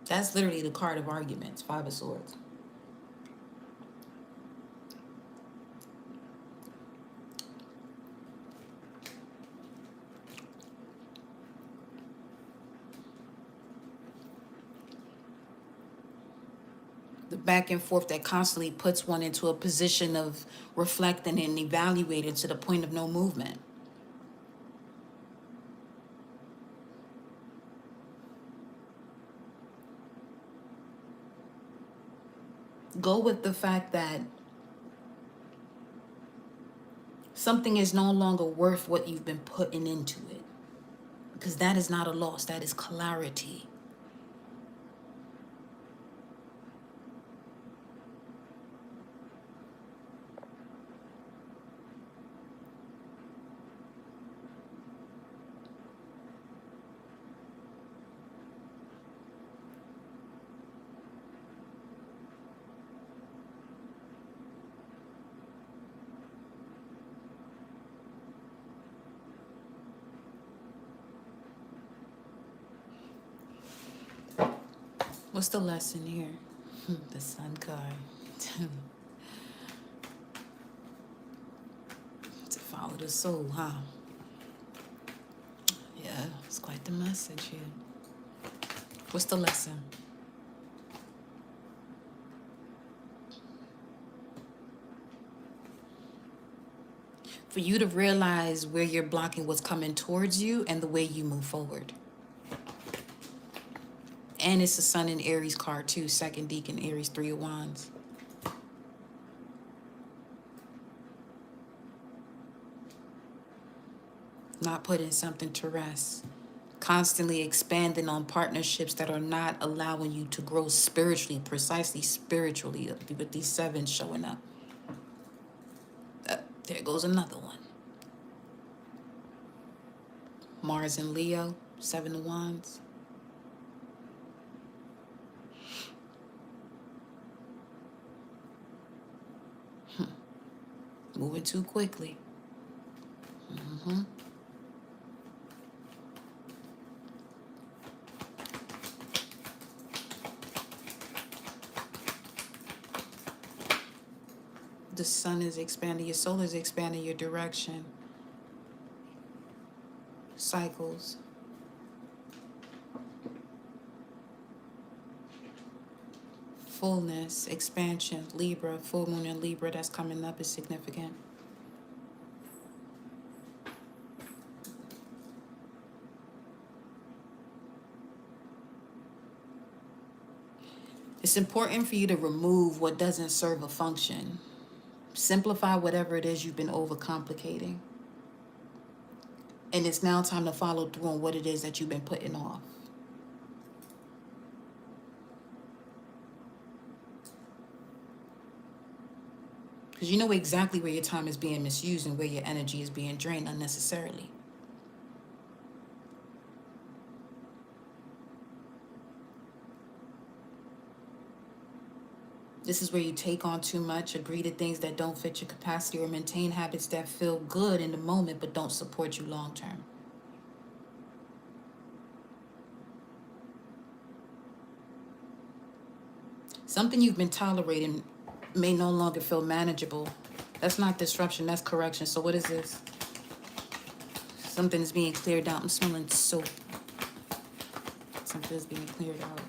That's literally the card of arguments, Five of Swords. The back and forth that constantly puts one into a position of reflecting and evaluating to the point of no movement. Go with the fact that something is no longer worth what you've been putting into it. Because that is not a loss, that is clarity. What's the lesson here? The Sun card. To follow the soul, huh? Yeah, it's quite the message here. What's the lesson? for you to realize where you're blocking what's coming towards you and the way you move forward. And it's the Sun in Aries card too, second deacon, Aries, 3 of Wands. Not putting something to rest. Constantly expanding on partnerships that are not allowing you to grow spiritually, precisely spiritually, with these 7s showing up. There goes another one. Mars and Leo, 7 of Wands. Moving too quickly. The sun is expanding, your soul is expanding your direction. Cycles. Fullness, expansion, Libra, full moon in Libra that's coming up is significant. It's important for you to remove what doesn't serve a function. Simplify whatever it is you've been overcomplicating. And it's now time to follow through on what it is that you've been putting off. Because you know exactly where your time is being misused and where your energy is being drained unnecessarily. This is where you take on too much, agree to things that don't fit your capacity, or maintain habits that feel good in the moment but don't support you long term. Something you've been tolerating may no longer feel manageable. That's not disruption, that's correction. So what is this? Something is being cleared out. I'm smelling soap. Something is being cleared out.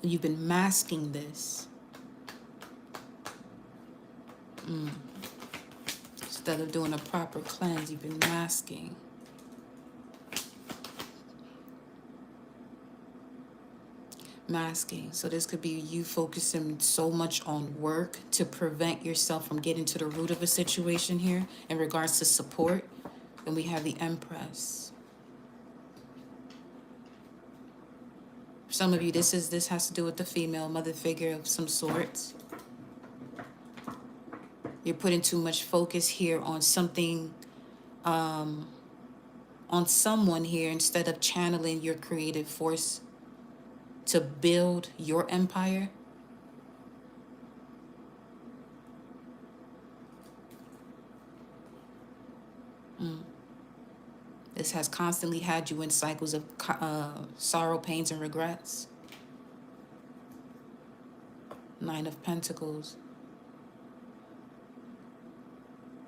You've been masking this. Instead of doing a proper cleanse, you've been masking. Masking. So this could be you focusing so much on work to prevent yourself from getting to the root of a situation here in regards to support. And we have the Empress. For some of you, this has to do with the female mother figure of some sorts. You're putting too much focus here on something, on someone here, instead of channeling your creative force to build your empire. This has constantly had you in cycles of sorrow, pains, and regrets. 9 of Pentacles.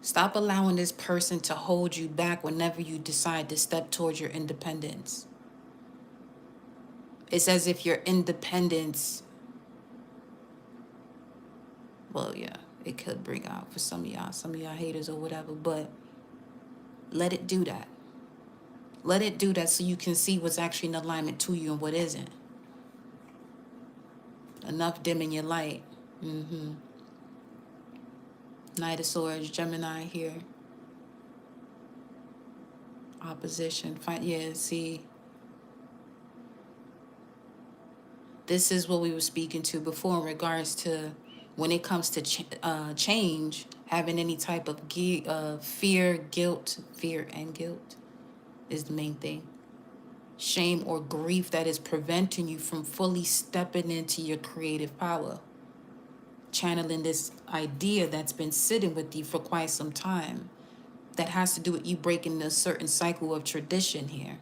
Stop allowing this person to hold you back whenever you decide to step towards your independence. It's as if your independence, well, yeah, it could bring out for some of y'all haters or whatever, but let it do that. Let it do that so you can see what's actually in alignment to you and what isn't. Enough dimming your light. Knight of Swords, Gemini here. Opposition. Yeah, see. This is what we were speaking to before in regards to when it comes to change, having any type of fear and guilt is the main thing. Shame or grief that is preventing you from fully stepping into your creative power. Channeling this idea that's been sitting with you for quite some time that has to do with you breaking a certain cycle of tradition here.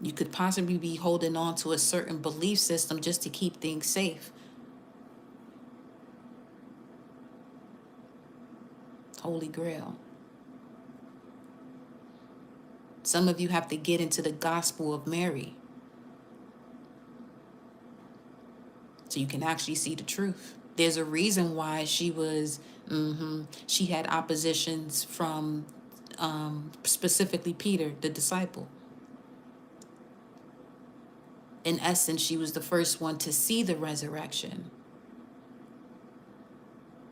You could possibly be holding on to a certain belief system just to keep things safe. Holy Grail. Some of you have to get into the gospel of Mary so you can actually see the truth. There's a reason why she was, she had oppositions from specifically Peter, the disciple. In essence, she was the first one to see the resurrection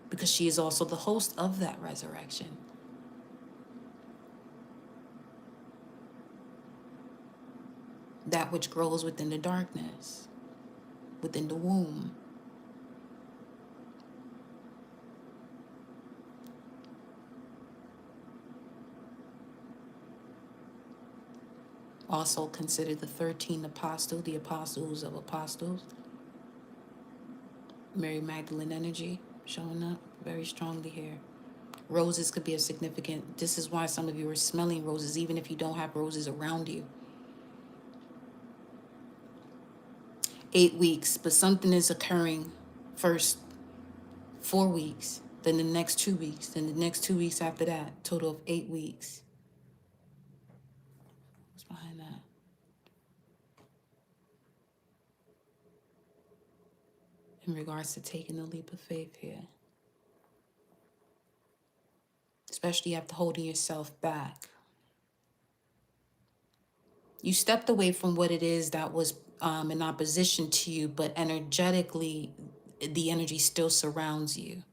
because she is also the host of that resurrection. That which grows within the darkness, within the womb. Also considered the 13th apostle, the apostles of apostles. Mary Magdalene energy showing up very strongly here. Roses could be a significant, this is why some of you are smelling roses, even if you don't have roses around you. 8 weeks, but something is occurring first 4 weeks, then the next 2 weeks, then the next 2 weeks after that, total of 8 weeks. What's behind that? In regards to taking the leap of faith here. Especially after holding yourself back. You stepped away from what it is that was in opposition to you, but energetically, the energy still surrounds you.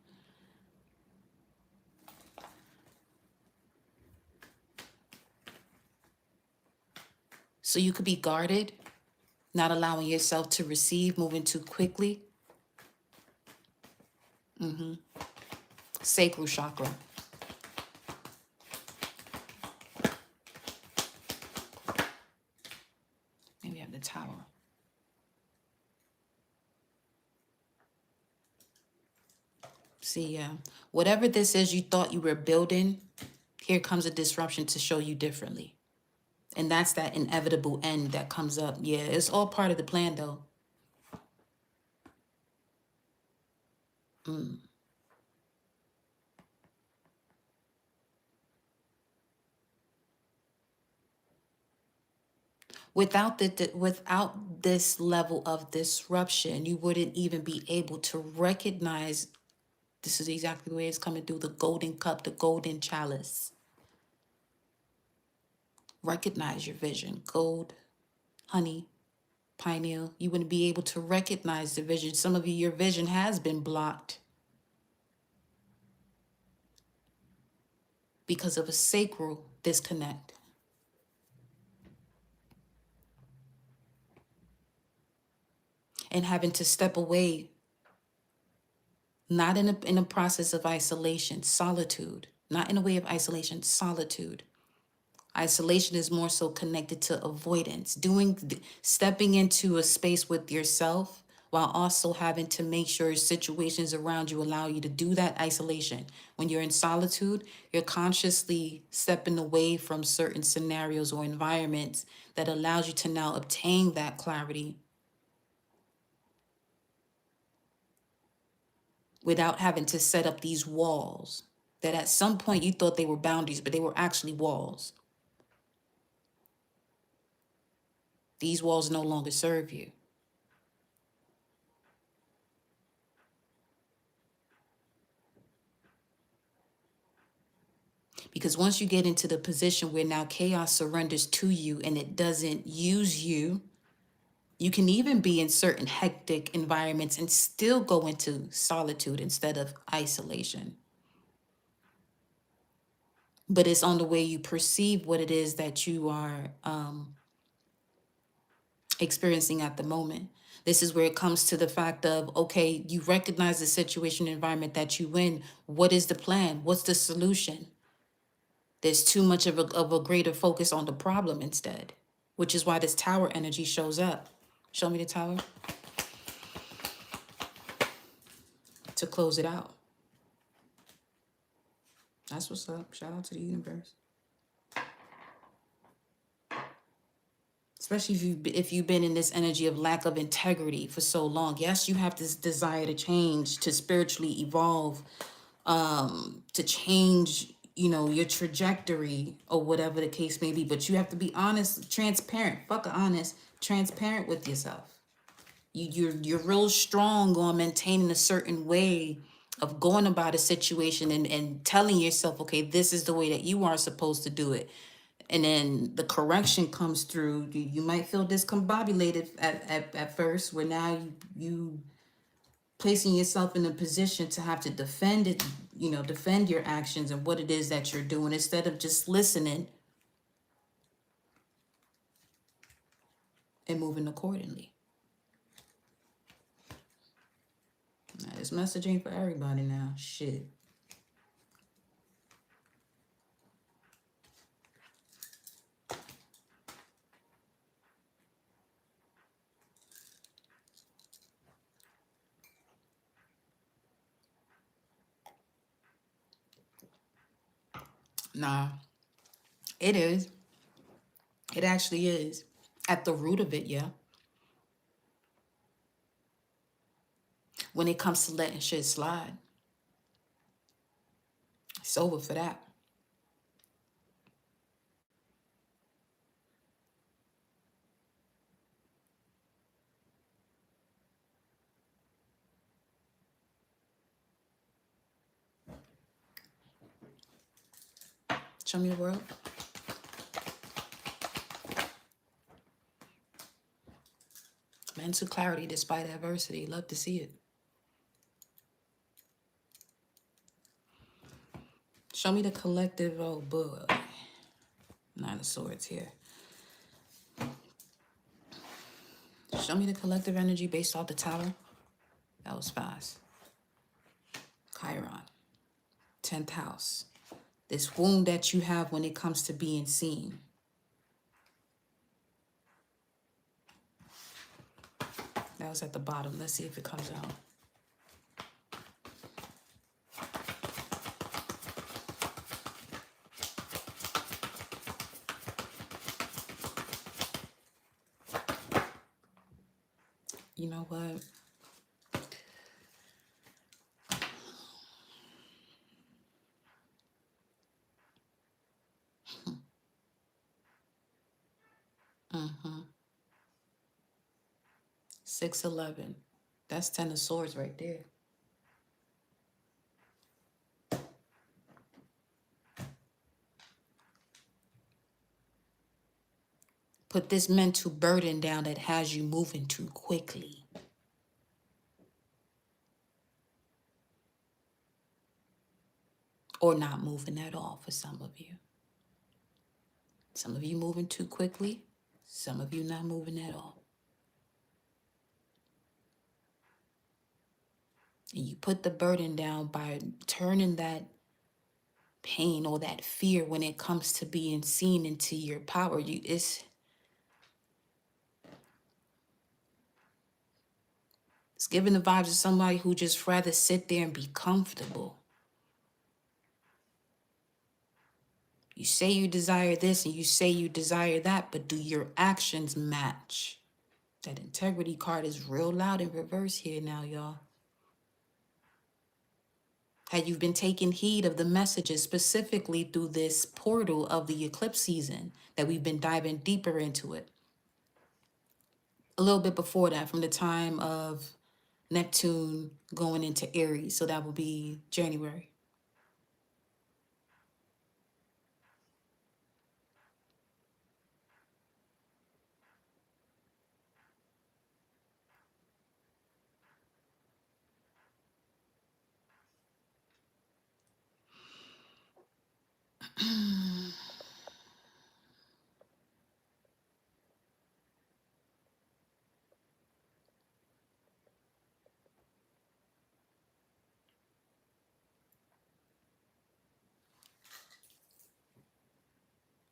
So you could be guarded, not allowing yourself to receive, moving too quickly. Sacral chakra. Maybe we have the Tower. See, whatever this is you thought you were building, here comes a disruption to show you differently. And that's that inevitable end that comes up. Yeah, it's all part of the plan, though. Without this level of disruption, you wouldn't even be able to recognize. This is exactly the way it's coming through, the golden cup, the golden chalice. Recognize your vision. Gold, honey, pineal. You wouldn't be able to recognize the vision. Some of you, your vision has been blocked because of a sacral disconnect. And having to step away, not in a process of isolation, solitude, not in a way of isolation, solitude. Isolation is more so connected to avoidance, stepping into a space with yourself while also having to make sure situations around you allow you to do that isolation. When you're in solitude, you're consciously stepping away from certain scenarios or environments that allows you to now obtain that clarity without having to set up these walls that at some point you thought they were boundaries, but they were actually walls. These walls no longer serve you. Because once you get into the position where now chaos surrenders to you and it doesn't use you, you can even be in certain hectic environments and still go into solitude instead of isolation. But it's on the way you perceive what it is that you are experiencing at the moment. This is where it comes to the fact of, okay, you recognize the situation environment that you in. What is the plan? What's the solution? There's too much of a greater focus on the problem instead, which is why this tower energy shows up. Show me the tower to close it out. That's what's up. Shout out to the universe. Especially if you've been in this energy of lack of integrity for so long. Yes, you have this desire to change, to spiritually evolve, to change, your trajectory or whatever the case may be. But you have to be honest, transparent. Fuck honest, transparent with yourself. You're real strong on maintaining a certain way of going about a situation, and telling yourself, okay, this is the way that you are supposed to do it. And then the correction comes through. You might feel discombobulated at first, where now you placing yourself in a position to have to defend it, defend your actions and what it is that you're doing, instead of just listening and moving accordingly. Now, this message ain't for everybody now. Shit. Nah, it is. It actually is. At the root of it, yeah. When it comes to letting shit slide, it's over for that. Show me the world. Mental clarity despite adversity. Love to see it. Show me the collective. Oh boy. Nine of Swords here. Show me the collective energy based off the tower. That was fast. Chiron. 10th house. This wound that you have when it comes to being seen. That was at the bottom. Let's see if it comes out. You know what? Mm-hmm. 611. That's 10 of Swords right there. Put this mental burden down that has you moving too quickly. Or not moving at all for some of you. Some of you moving too quickly. Some of you not moving at all. And you put the burden down by turning that pain or that fear when it comes to being seen into your power. It's giving the vibes of somebody who just rather sit there and be comfortable. You say you desire this and you say you desire that, but do your actions match? That integrity card is real loud in reverse here now, y'all. Had you been taking heed of the messages specifically through this portal of the eclipse season that we've been diving deeper into it? A little bit before that, from the time of Neptune going into Aries, so that will be January.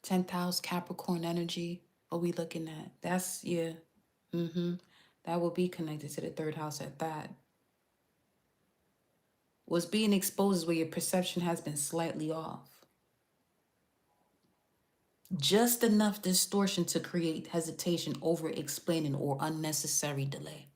Tenth house Capricorn energy. What we looking at? That's, yeah. That will be connected to the third house at that. What's being exposed is where your perception has been slightly off. Just enough distortion to create hesitation, over explaining, or unnecessary delay.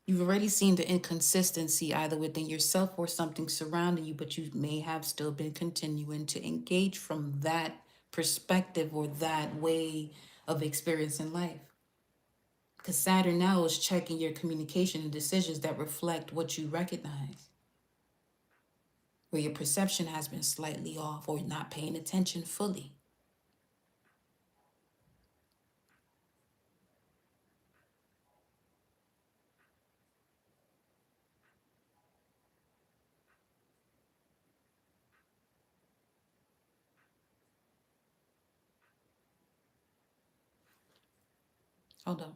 You've already seen the inconsistency either within yourself or something surrounding you, but you may have still been continuing to engage from that perspective or that way of experiencing life. Because Saturn now is checking your communication and decisions that reflect what you recognize, where your perception has been slightly off or not paying attention fully. Hold on.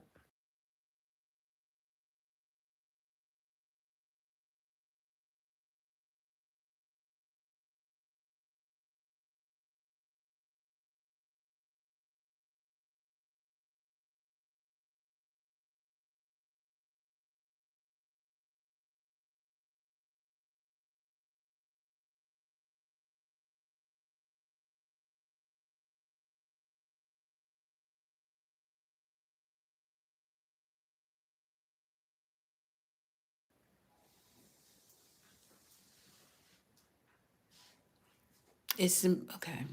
It's okay.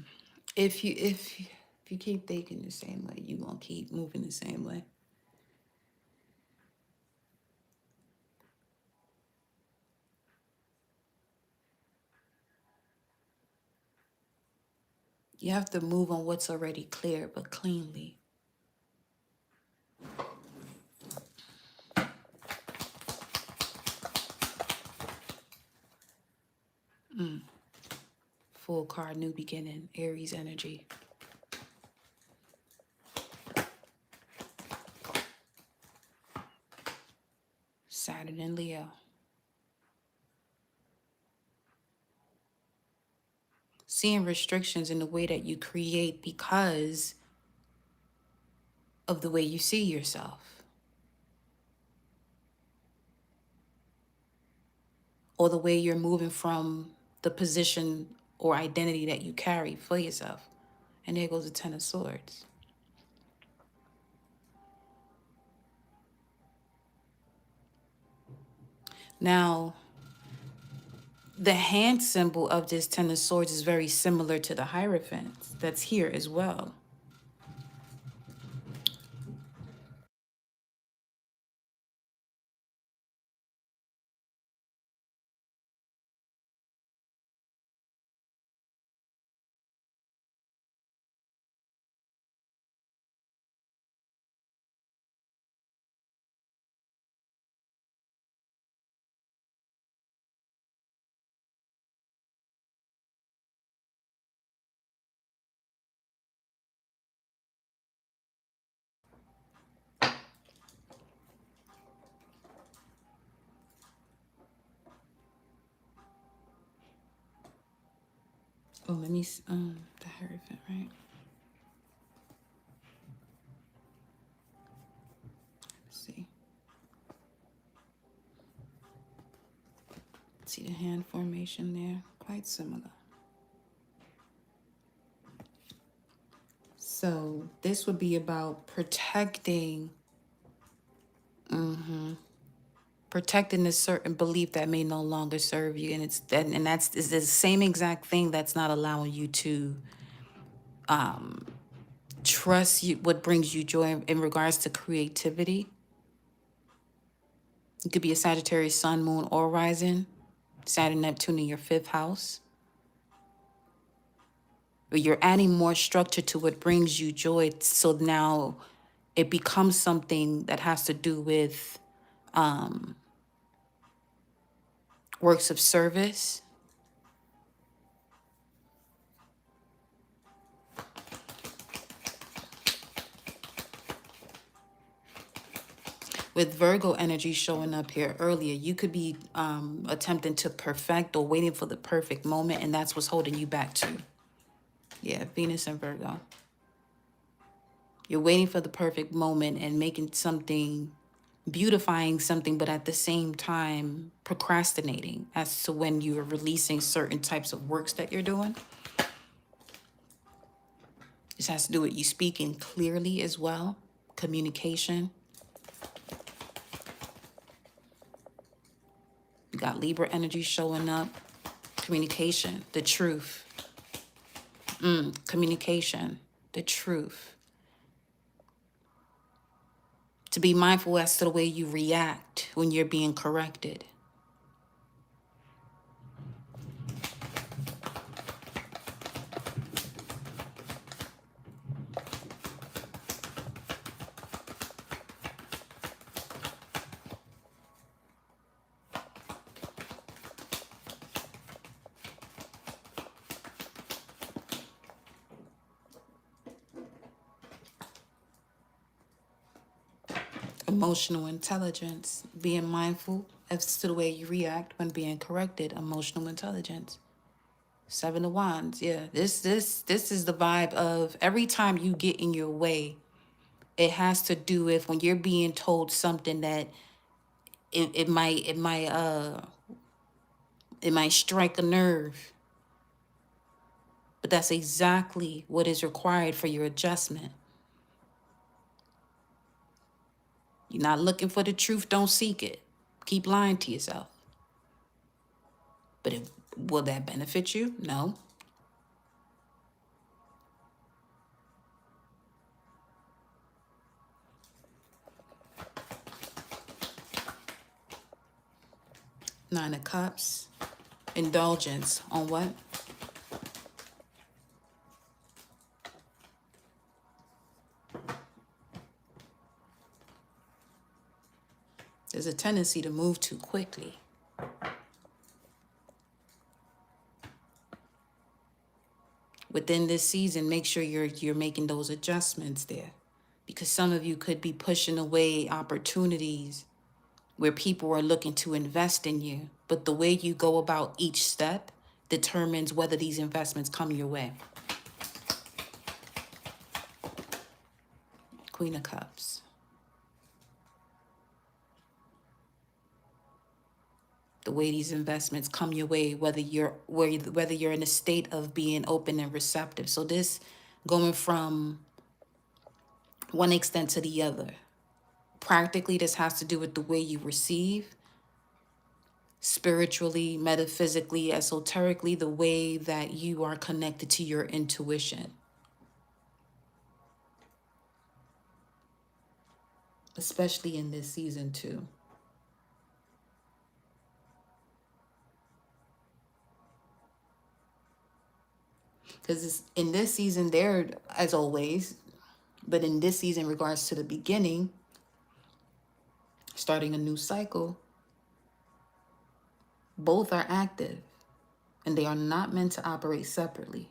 If you keep thinking the same way, you gonna keep moving the same way. You have to move on what's already clear, but cleanly. Full card, new beginning, Aries energy. Saturn and Leo. Seeing restrictions in the way that you create because of the way you see yourself, or the way you're moving from the position or identity that you carry for yourself. And there goes the Ten of Swords. Now, the hand symbol of this Ten of Swords is very similar to the Hierophant that's here as well. Oh, let me, the Hierophant, right? Let's see. See the hand formation there? Quite similar. So this would be about protecting, protecting a certain belief that may no longer serve you, and it's that, and that's is the same exact thing that's not allowing you to trust you what brings you joy in regards to creativity. It could be a Sagittarius sun, moon, or rising, Saturn, Neptune in your fifth house. But you're adding more structure to what brings you joy. So now it becomes something that has to do with works of service. With Virgo energy showing up here earlier, you could be attempting to perfect or waiting for the perfect moment, and that's what's holding you back too. Yeah, Venus and Virgo. You're waiting for the perfect moment and making something, beautifying something, but at the same time procrastinating as to when you are releasing certain types of works that you're doing. This has to do with you speaking clearly as well, communication. You got Libra energy showing up, communication, the truth. Communication, the truth. To be mindful as to the way you react when you're being corrected. Emotional intelligence, being mindful as to the way you react when being corrected. Emotional intelligence. Seven of Wands, yeah. This is the vibe of every time you get in your way, it has to do with when you're being told something that it might strike a nerve. But that's exactly what is required for your adjustment. You're not looking for the truth, don't seek it. Keep lying to yourself. But will that benefit you? No. Nine of Cups. Indulgence on what? There's a tendency to move too quickly. Within this season, make sure you're making those adjustments there. Because some of you could be pushing away opportunities where people are looking to invest in you. But the way you go about each step determines whether these investments come your way. Queen of Cups. The way these investments come your way, whether you're in a state of being open and receptive. So this going from one extent to the other. Practically, this has to do with the way you receive. Spiritually, metaphysically, esoterically, the way that you are connected to your intuition. Especially in this season too. Because in this season, there, as always, but in this season, in regards to the beginning, starting a new cycle, both are active and they are not meant to operate separately.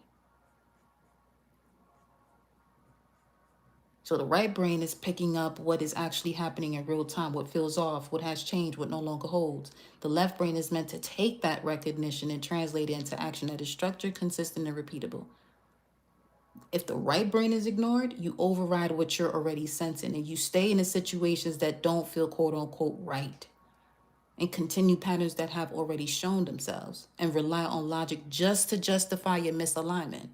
So the right brain is picking up what is actually happening in real time, what feels off, what has changed, what no longer holds. The left brain is meant to take that recognition and translate it into action that is structured, consistent, and repeatable. If the right brain is ignored, you override what you're already sensing and you stay in the situations that don't feel quote unquote right and continue patterns that have already shown themselves and rely on logic just to justify your misalignment.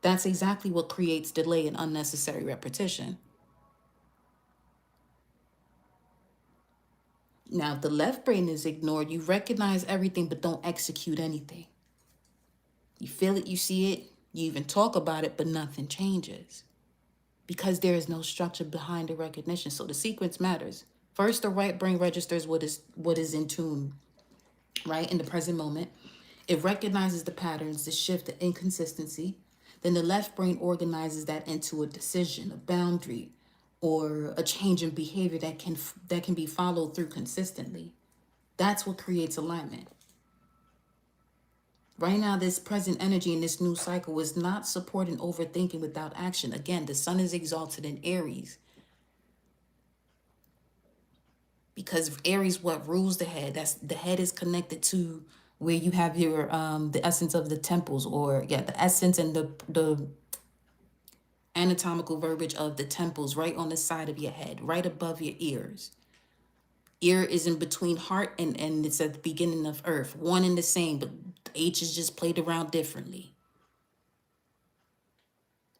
That's exactly what creates delay and unnecessary repetition. Now, if the left brain is ignored, you recognize everything but don't execute anything. You feel it, you see it, you even talk about it, but nothing changes because there is no structure behind the recognition. So the sequence matters. First, the right brain registers what is in tune, right, in the present moment. It recognizes the patterns, the shift, the inconsistency. Then the left brain organizes that into a decision, a boundary, or a change in behavior that can be followed through consistently. That's what creates alignment. Right now, this present energy in this new cycle is not supporting overthinking without action. Again, the sun is exalted in Aries. Because Aries, what rules the head? That's the head is connected to where you have your the essence of the temples, or the essence and the anatomical verbiage of the temples right on the side of your head, right above your ears. Ear is in between heart and it's at the beginning of earth. One and the same, but the H is just played around differently.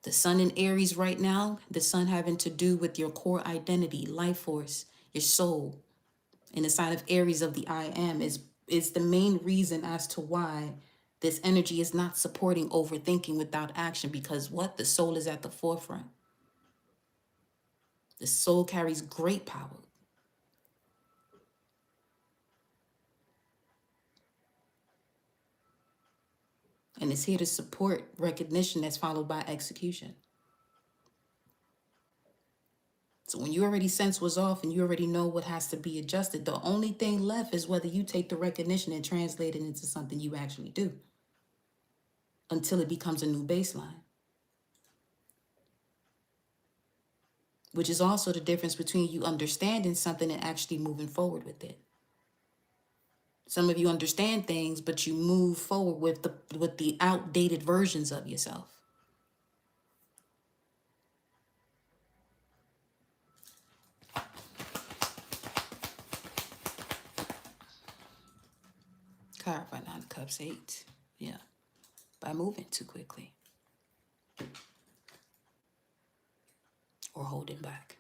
The sun in Aries right now, the sun having to do with your core identity, life force, your soul. And the sign of Aries of the I am is the main reason as to why This energy is not supporting overthinking without action because what? The soul is at the forefront. The soul carries great power. And it's here to support recognition that's followed by execution. So when you already sense what's off and you already know what has to be adjusted, the only thing left is whether you take the recognition and translate it into something you actually do until it becomes a new baseline, which is also the difference between you understanding something and actually moving forward with it. Some of you understand things, but you move forward with the outdated versions of yourself. Clarify 9 of Cups 8. Yeah. By moving too quickly or holding back.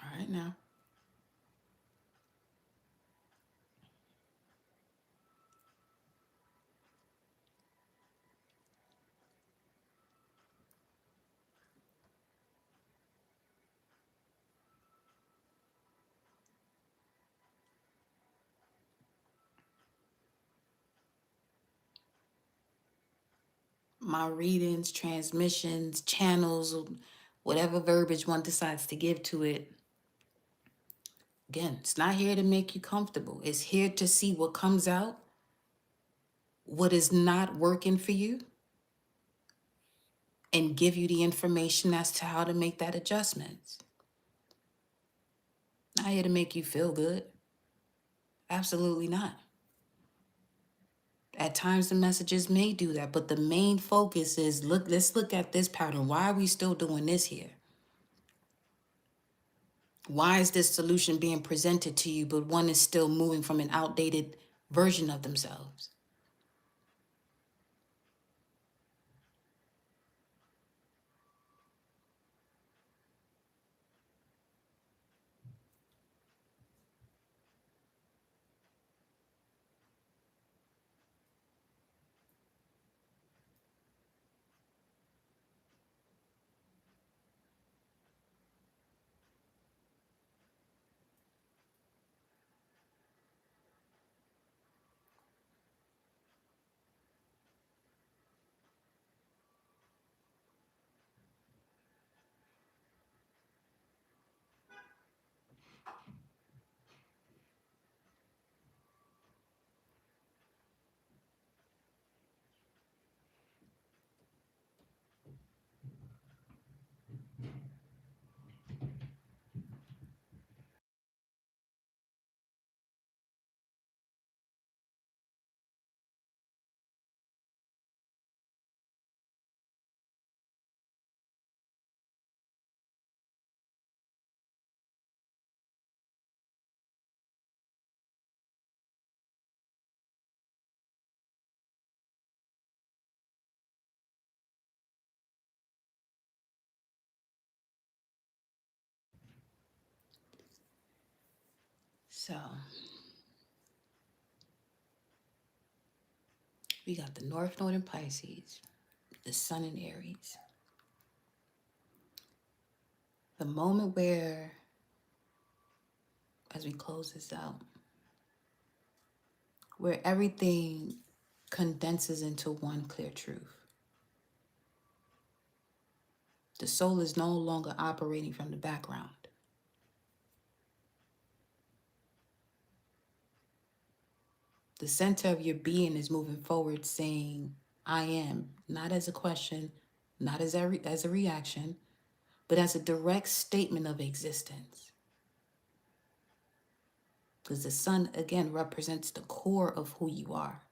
All right now. My readings, transmissions, channels, whatever verbiage one decides to give to it. Again, it's not here to make you comfortable. It's here to see what comes out, what is not working for you, and give you the information as to how to make that adjustment. Not here to make you feel good. Absolutely not. At times the messages may do that, but the main focus is let's look at this pattern. Why are we still doing this here? Why is this solution being presented to you, but one is still moving from an outdated version of themselves? So we got the North Node in Pisces, the Sun in Aries. The moment where, as we close this out, where everything condenses into one clear truth. The soul is no longer operating from the background. The center of your being is moving forward saying, I am, not as a question, not as a reaction, but as a direct statement of existence. Because the sun, again, represents the core of who you are,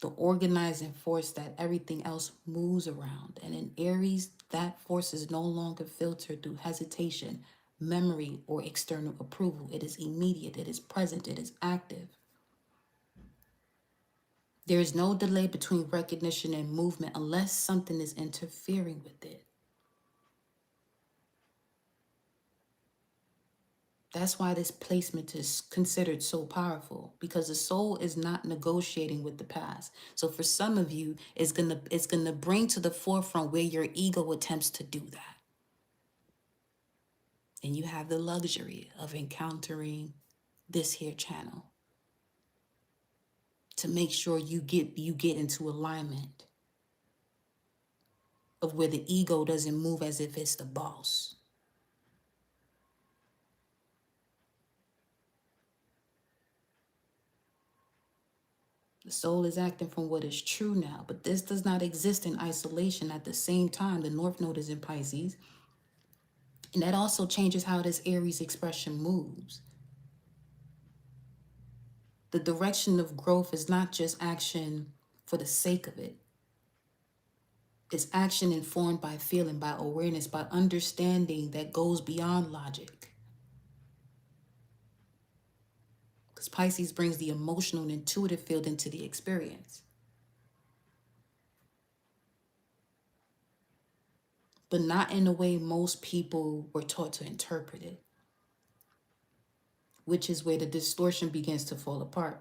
the organizing force that everything else moves around. And in Aries, that force is no longer filtered through hesitation, memory, or external approval. It is immediate, it is present, it is active. There is no delay between recognition and movement unless something is interfering with it. That's why this placement is considered so powerful, because the soul is not negotiating with the past. So for some of you, it's gonna bring to the forefront where your ego attempts to do that. And you have the luxury of encountering this here channel to make sure you get into alignment of where the ego doesn't move as if it's the boss. The soul is acting from what is true now, but this does not exist in isolation. At the same time, the North Node is in Pisces, and that also changes how this Aries expression moves. The direction of growth is not just action for the sake of it. It's action informed by feeling, by awareness, by understanding that goes beyond logic. Because Pisces brings the emotional and intuitive field into the experience. But not in the way most people were taught to interpret it, which is where the distortion begins to fall apart.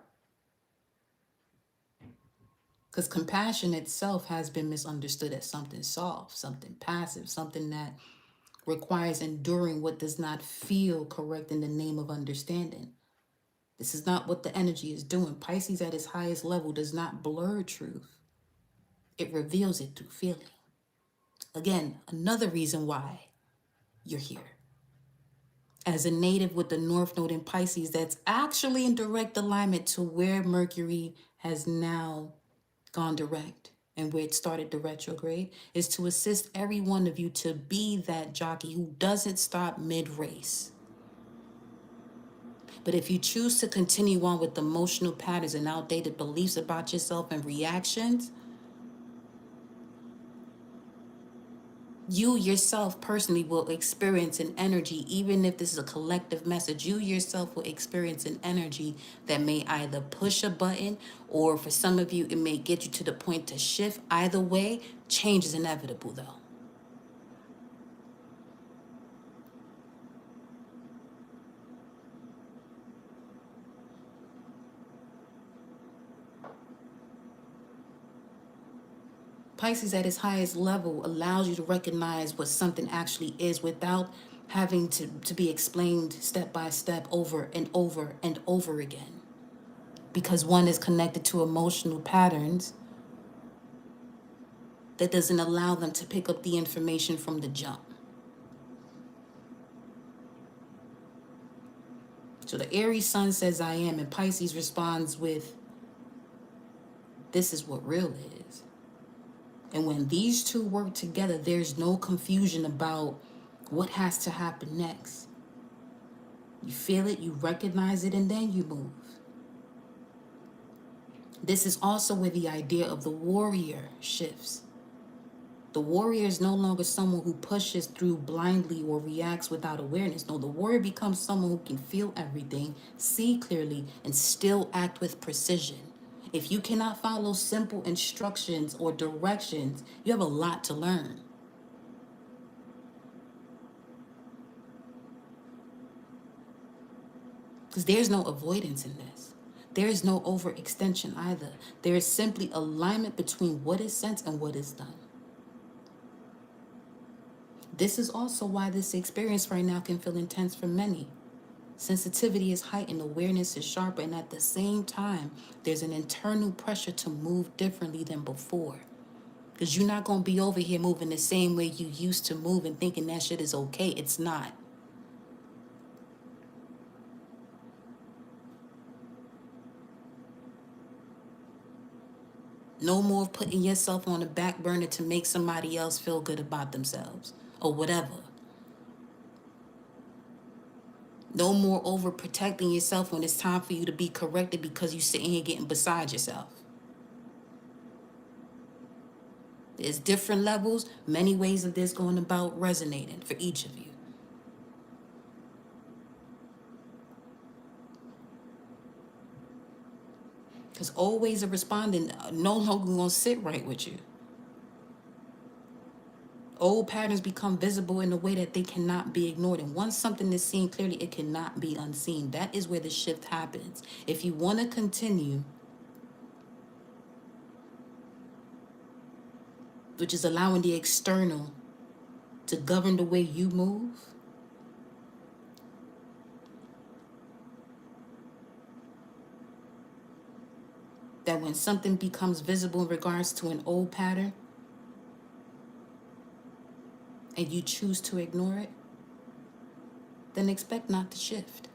Because compassion itself has been misunderstood as something soft, something passive, something that requires enduring what does not feel correct in the name of understanding. This is not what the energy is doing. Pisces at its highest level does not blur truth. It reveals it through feeling. Again, another reason why you're here. As a native with the North Node in Pisces, that's actually in direct alignment to where Mercury has now gone direct and where it started the retrograde, is to assist every one of you to be that jockey who doesn't stop mid-race. But if you choose to continue on with emotional patterns and outdated beliefs about yourself and reactions, you yourself personally will experience an energy, even if this is a collective message, you yourself will experience an energy that may either push a button, or for some of you, it may get you to the point to shift. Either way, change is inevitable though. Pisces at its highest level allows you to recognize what something actually is without having to be explained step by step over and over and over again. Because one is connected to emotional patterns that doesn't allow them to pick up the information from the jump. So the Aries sun says I am, and Pisces responds with, this is what real is. And when these two work together, there's no confusion about what has to happen next. You feel it, you recognize it, and then you move. This is also where the idea of the warrior shifts. The warrior is no longer someone who pushes through blindly or reacts without awareness. No, the warrior becomes someone who can feel everything, see clearly, and still act with precision. If you cannot follow simple instructions or directions, you have a lot to learn. Because there's no avoidance in this. There is no overextension either. There is simply alignment between what is sent and what is done. This is also why this experience right now can feel intense for many. Sensitivity is heightened, awareness is sharper, and at the same time, there's an internal pressure to move differently than before. Because you're not going to be over here moving the same way you used to move and thinking that shit is okay. It's not. No more putting yourself on the back burner to make somebody else feel good about themselves or whatever. No more overprotecting yourself when it's time for you to be corrected because you're sitting here getting beside yourself. There's different levels, many ways of this going about resonating for each of you. Because old ways of responding no longer going to sit right with you. Old patterns become visible in a way that they cannot be ignored. And once something is seen clearly, it cannot be unseen. That is where the shift happens. If you want to continue, which is allowing the external to govern the way you move, that when something becomes visible in regards to an old pattern and you choose to ignore it, then expect not to shift.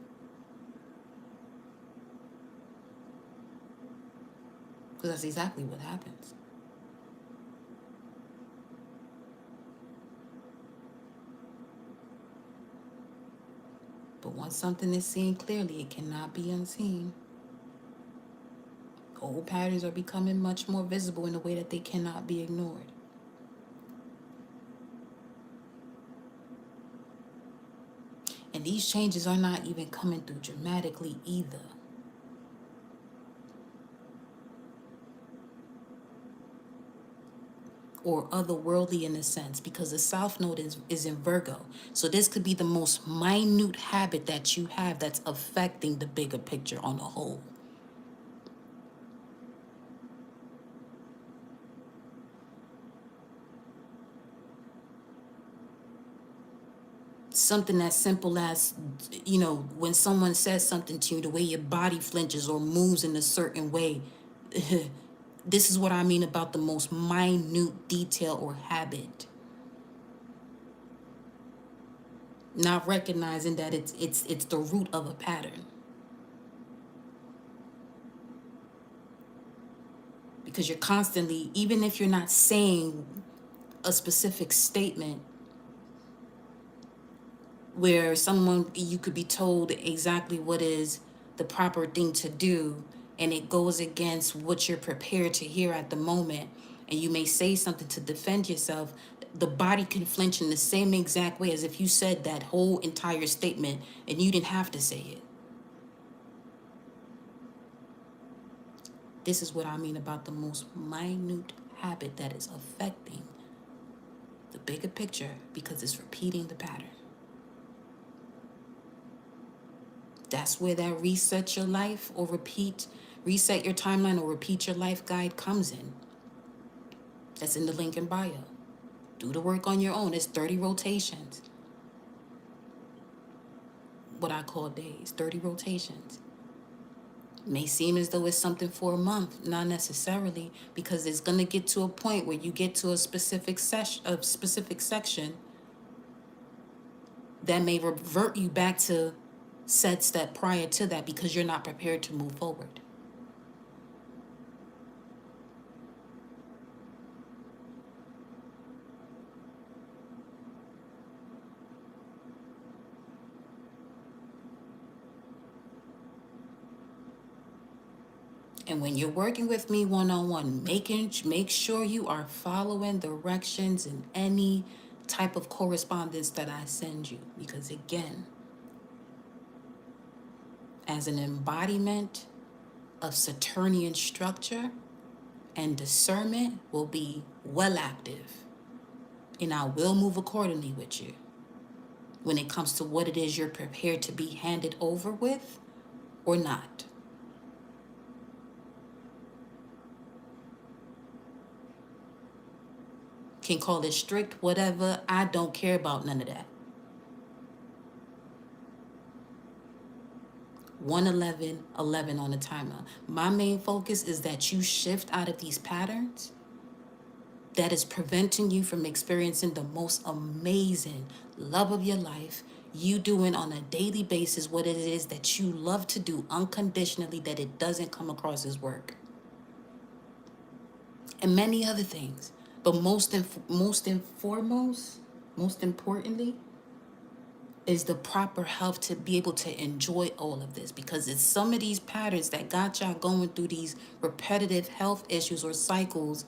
Because that's exactly what happens. But once something is seen clearly, it cannot be unseen. Old patterns are becoming much more visible in a way that they cannot be ignored. And these changes are not even coming through dramatically either. Or otherworldly in a sense, because the South Node is in Virgo. So this could be the most minute habit that you have that's affecting the bigger picture on the whole. Something as simple as, when someone says something to you, the way your body flinches or moves in a certain way. This is what I mean about the most minute detail or habit. Not recognizing that it's the root of a pattern. Because you're constantly, even if you're not saying a specific statement, where you could be told exactly what is the proper thing to do, and it goes against what you're prepared to hear at the moment, and you may say something to defend yourself, the body can flinch in the same exact way as if you said that whole entire statement and you didn't have to say it. This is what I mean about the most minute habit that is affecting the bigger picture, because it's repeating the pattern. That's where that reset your life or reset your timeline or repeat your life guide comes in. That's in the link in bio. Do the work on your own. It's 30 rotations. What I call days, 30 rotations. May seem as though it's something for a month, not necessarily, because it's going to get to a point where you get to a specific section that may revert you back to said step prior to that, because you're not prepared to move forward. And when you're working with me one-on-one, make sure you are following directions in any type of correspondence that I send you. Because again, as an embodiment of Saturnian structure and discernment will be well active. And I will move accordingly with you when it comes to what it is you're prepared to be handed over with or not. Can call it strict, whatever. I don't care about none of that. 111 on the timer. My main focus is that you shift out of these patterns that is preventing you from experiencing the most amazing love of your life. You doing on a daily basis what it is that you love to do unconditionally, that it doesn't come across as work. And many other things. But most importantly, is the proper health to be able to enjoy all of this, because it's some of these patterns that got y'all going through these repetitive health issues or cycles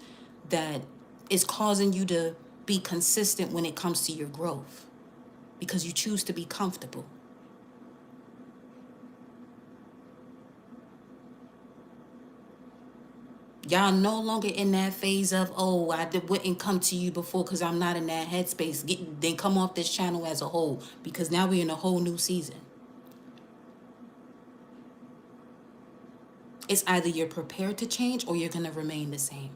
that is causing you to be consistent when it comes to your growth, because you choose to be comfortable. Y'all no longer in that phase of, oh, wouldn't come to you before because I'm not in that headspace. Then come off this channel as a whole, because now we're in a whole new season. It's either you're prepared to change or you're going to remain the same.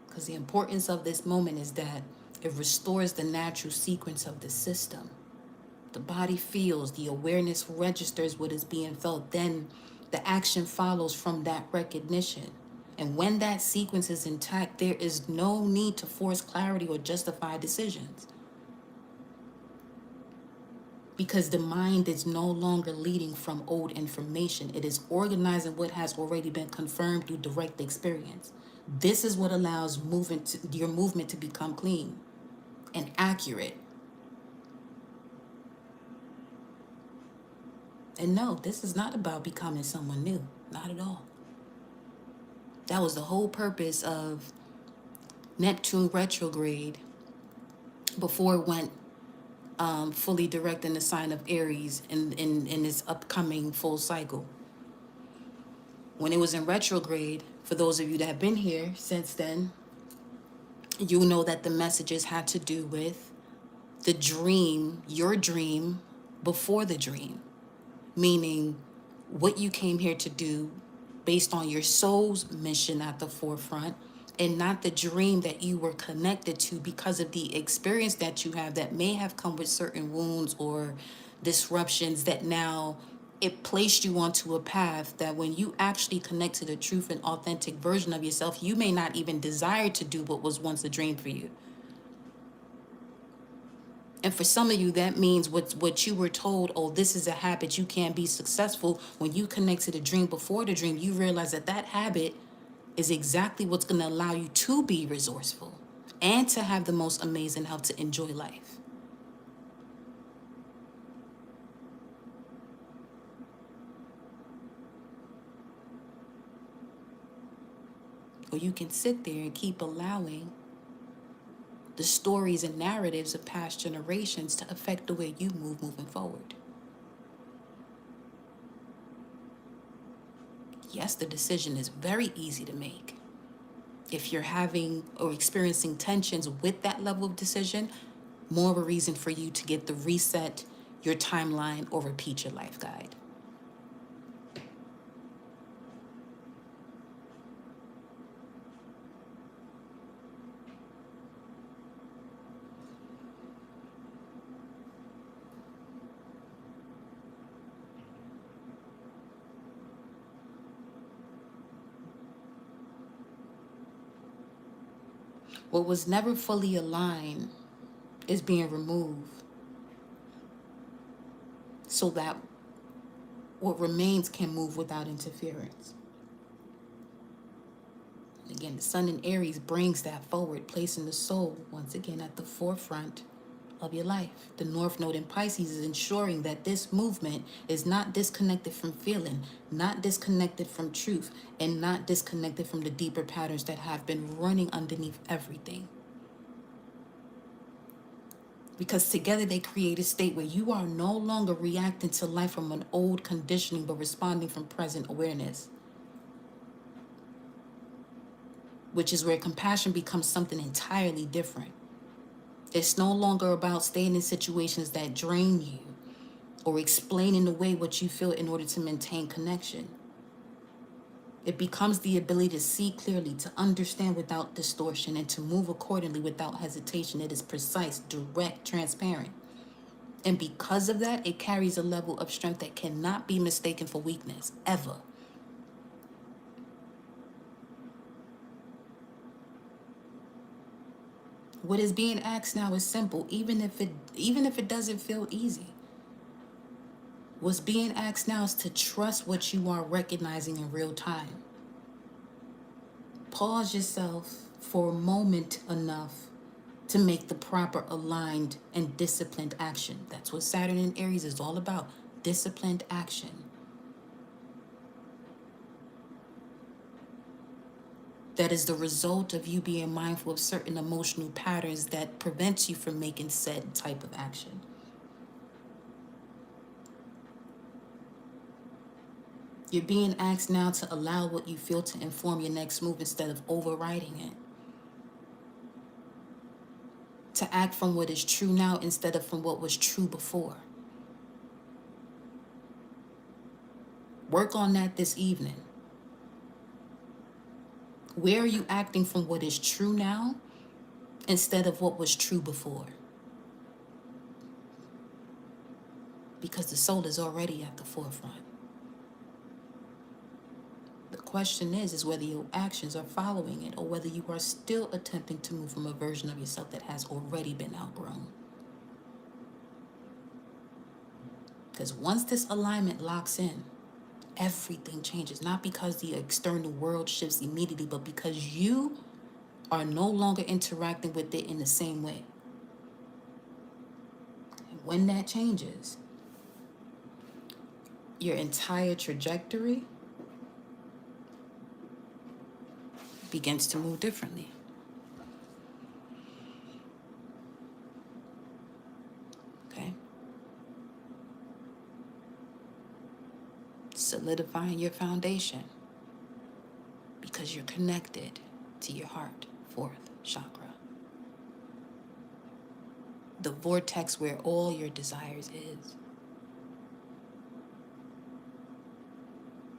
Because the importance of this moment is that it restores the natural sequence of the system. The body feels, the awareness registers what is being felt, then the action follows from that recognition. And when that sequence is intact, there is no need to force clarity or justify decisions. Because the mind is no longer leading from old information. It is organizing what has already been confirmed through direct experience. This is what allows your movement to become clean and accurate. And no, this is not about becoming someone new. Not at all. That was the whole purpose of Neptune retrograde before it went fully direct in the sign of Aries in this upcoming full cycle. When it was in retrograde, for those of you that have been here since then, you know that the messages had to do with the dream, your dream before the dream, meaning what you came here to do based on your soul's mission at the forefront, and not the dream that you were connected to because of the experience that you have that may have come with certain wounds or disruptions that now it placed you onto a path that when you actually connect to the truth and authentic version of yourself, you may not even desire to do what was once a dream for you. And for some of you, that means what you were told, oh, this is a habit, you can't be successful. When you connect to the dream before the dream, you realize that that habit is exactly what's going to allow you to be resourceful and to have the most amazing health to enjoy life. Or you can sit there and keep allowing the stories and narratives of past generations to affect the way you move moving forward. Yes, the decision is very easy to make. If you're having or experiencing tensions with that level of decision, more of a reason for you to get the reset your timeline or repeat your life guide. What was never fully aligned is being removed so that what remains can move without interference. Again, the sun in Aries brings that forward, placing the soul once again at the forefront of your life. The North Node in Pisces is ensuring that this movement is not disconnected from feeling, not disconnected from truth, and not disconnected from the deeper patterns that have been running underneath everything. Because together they create a state where you are no longer reacting to life from an old conditioning, but responding from present awareness. Which is where compassion becomes something entirely different. It's no longer about staying in situations that drain you or explaining away what you feel in order to maintain connection. It becomes the ability to see clearly, to understand without distortion, and to move accordingly without hesitation. It is precise, direct, transparent. And because of that, it carries a level of strength that cannot be mistaken for weakness, ever. What is being asked now is simple, even if it doesn't feel easy. What's being asked now is to trust what you are recognizing in real time. Pause yourself for a moment enough to make the proper aligned and disciplined action. That's what Saturn in Aries is all about, disciplined action. that is the result of you being mindful of certain emotional patterns that prevents you from making said type of action. You're being asked now to allow what you feel to inform your next move instead of overriding it. To act from what is true now instead of from what was true before. Work on that this evening. Where are you acting from what is true now instead of what was true before? Because the soul is already at the forefront. The question is whether your actions are following it or whether you are still attempting to move from a version of yourself that has already been outgrown. Because once this alignment locks in, everything changes. Not because the external world shifts immediately, but because you are no longer interacting with it in the same way. And when that changes, your entire trajectory begins to move differently. Okay? Solidifying your foundation because you're connected to your heart, fourth chakra. The vortex where all your desires is.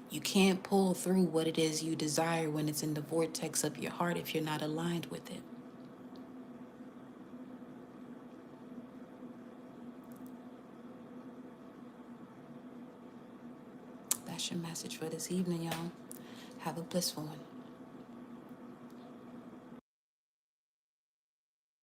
You can't pull through what it is you desire when it's in the vortex of your heart if you're not aligned with it. That's your message for this evening, y'all. Have a blissful one.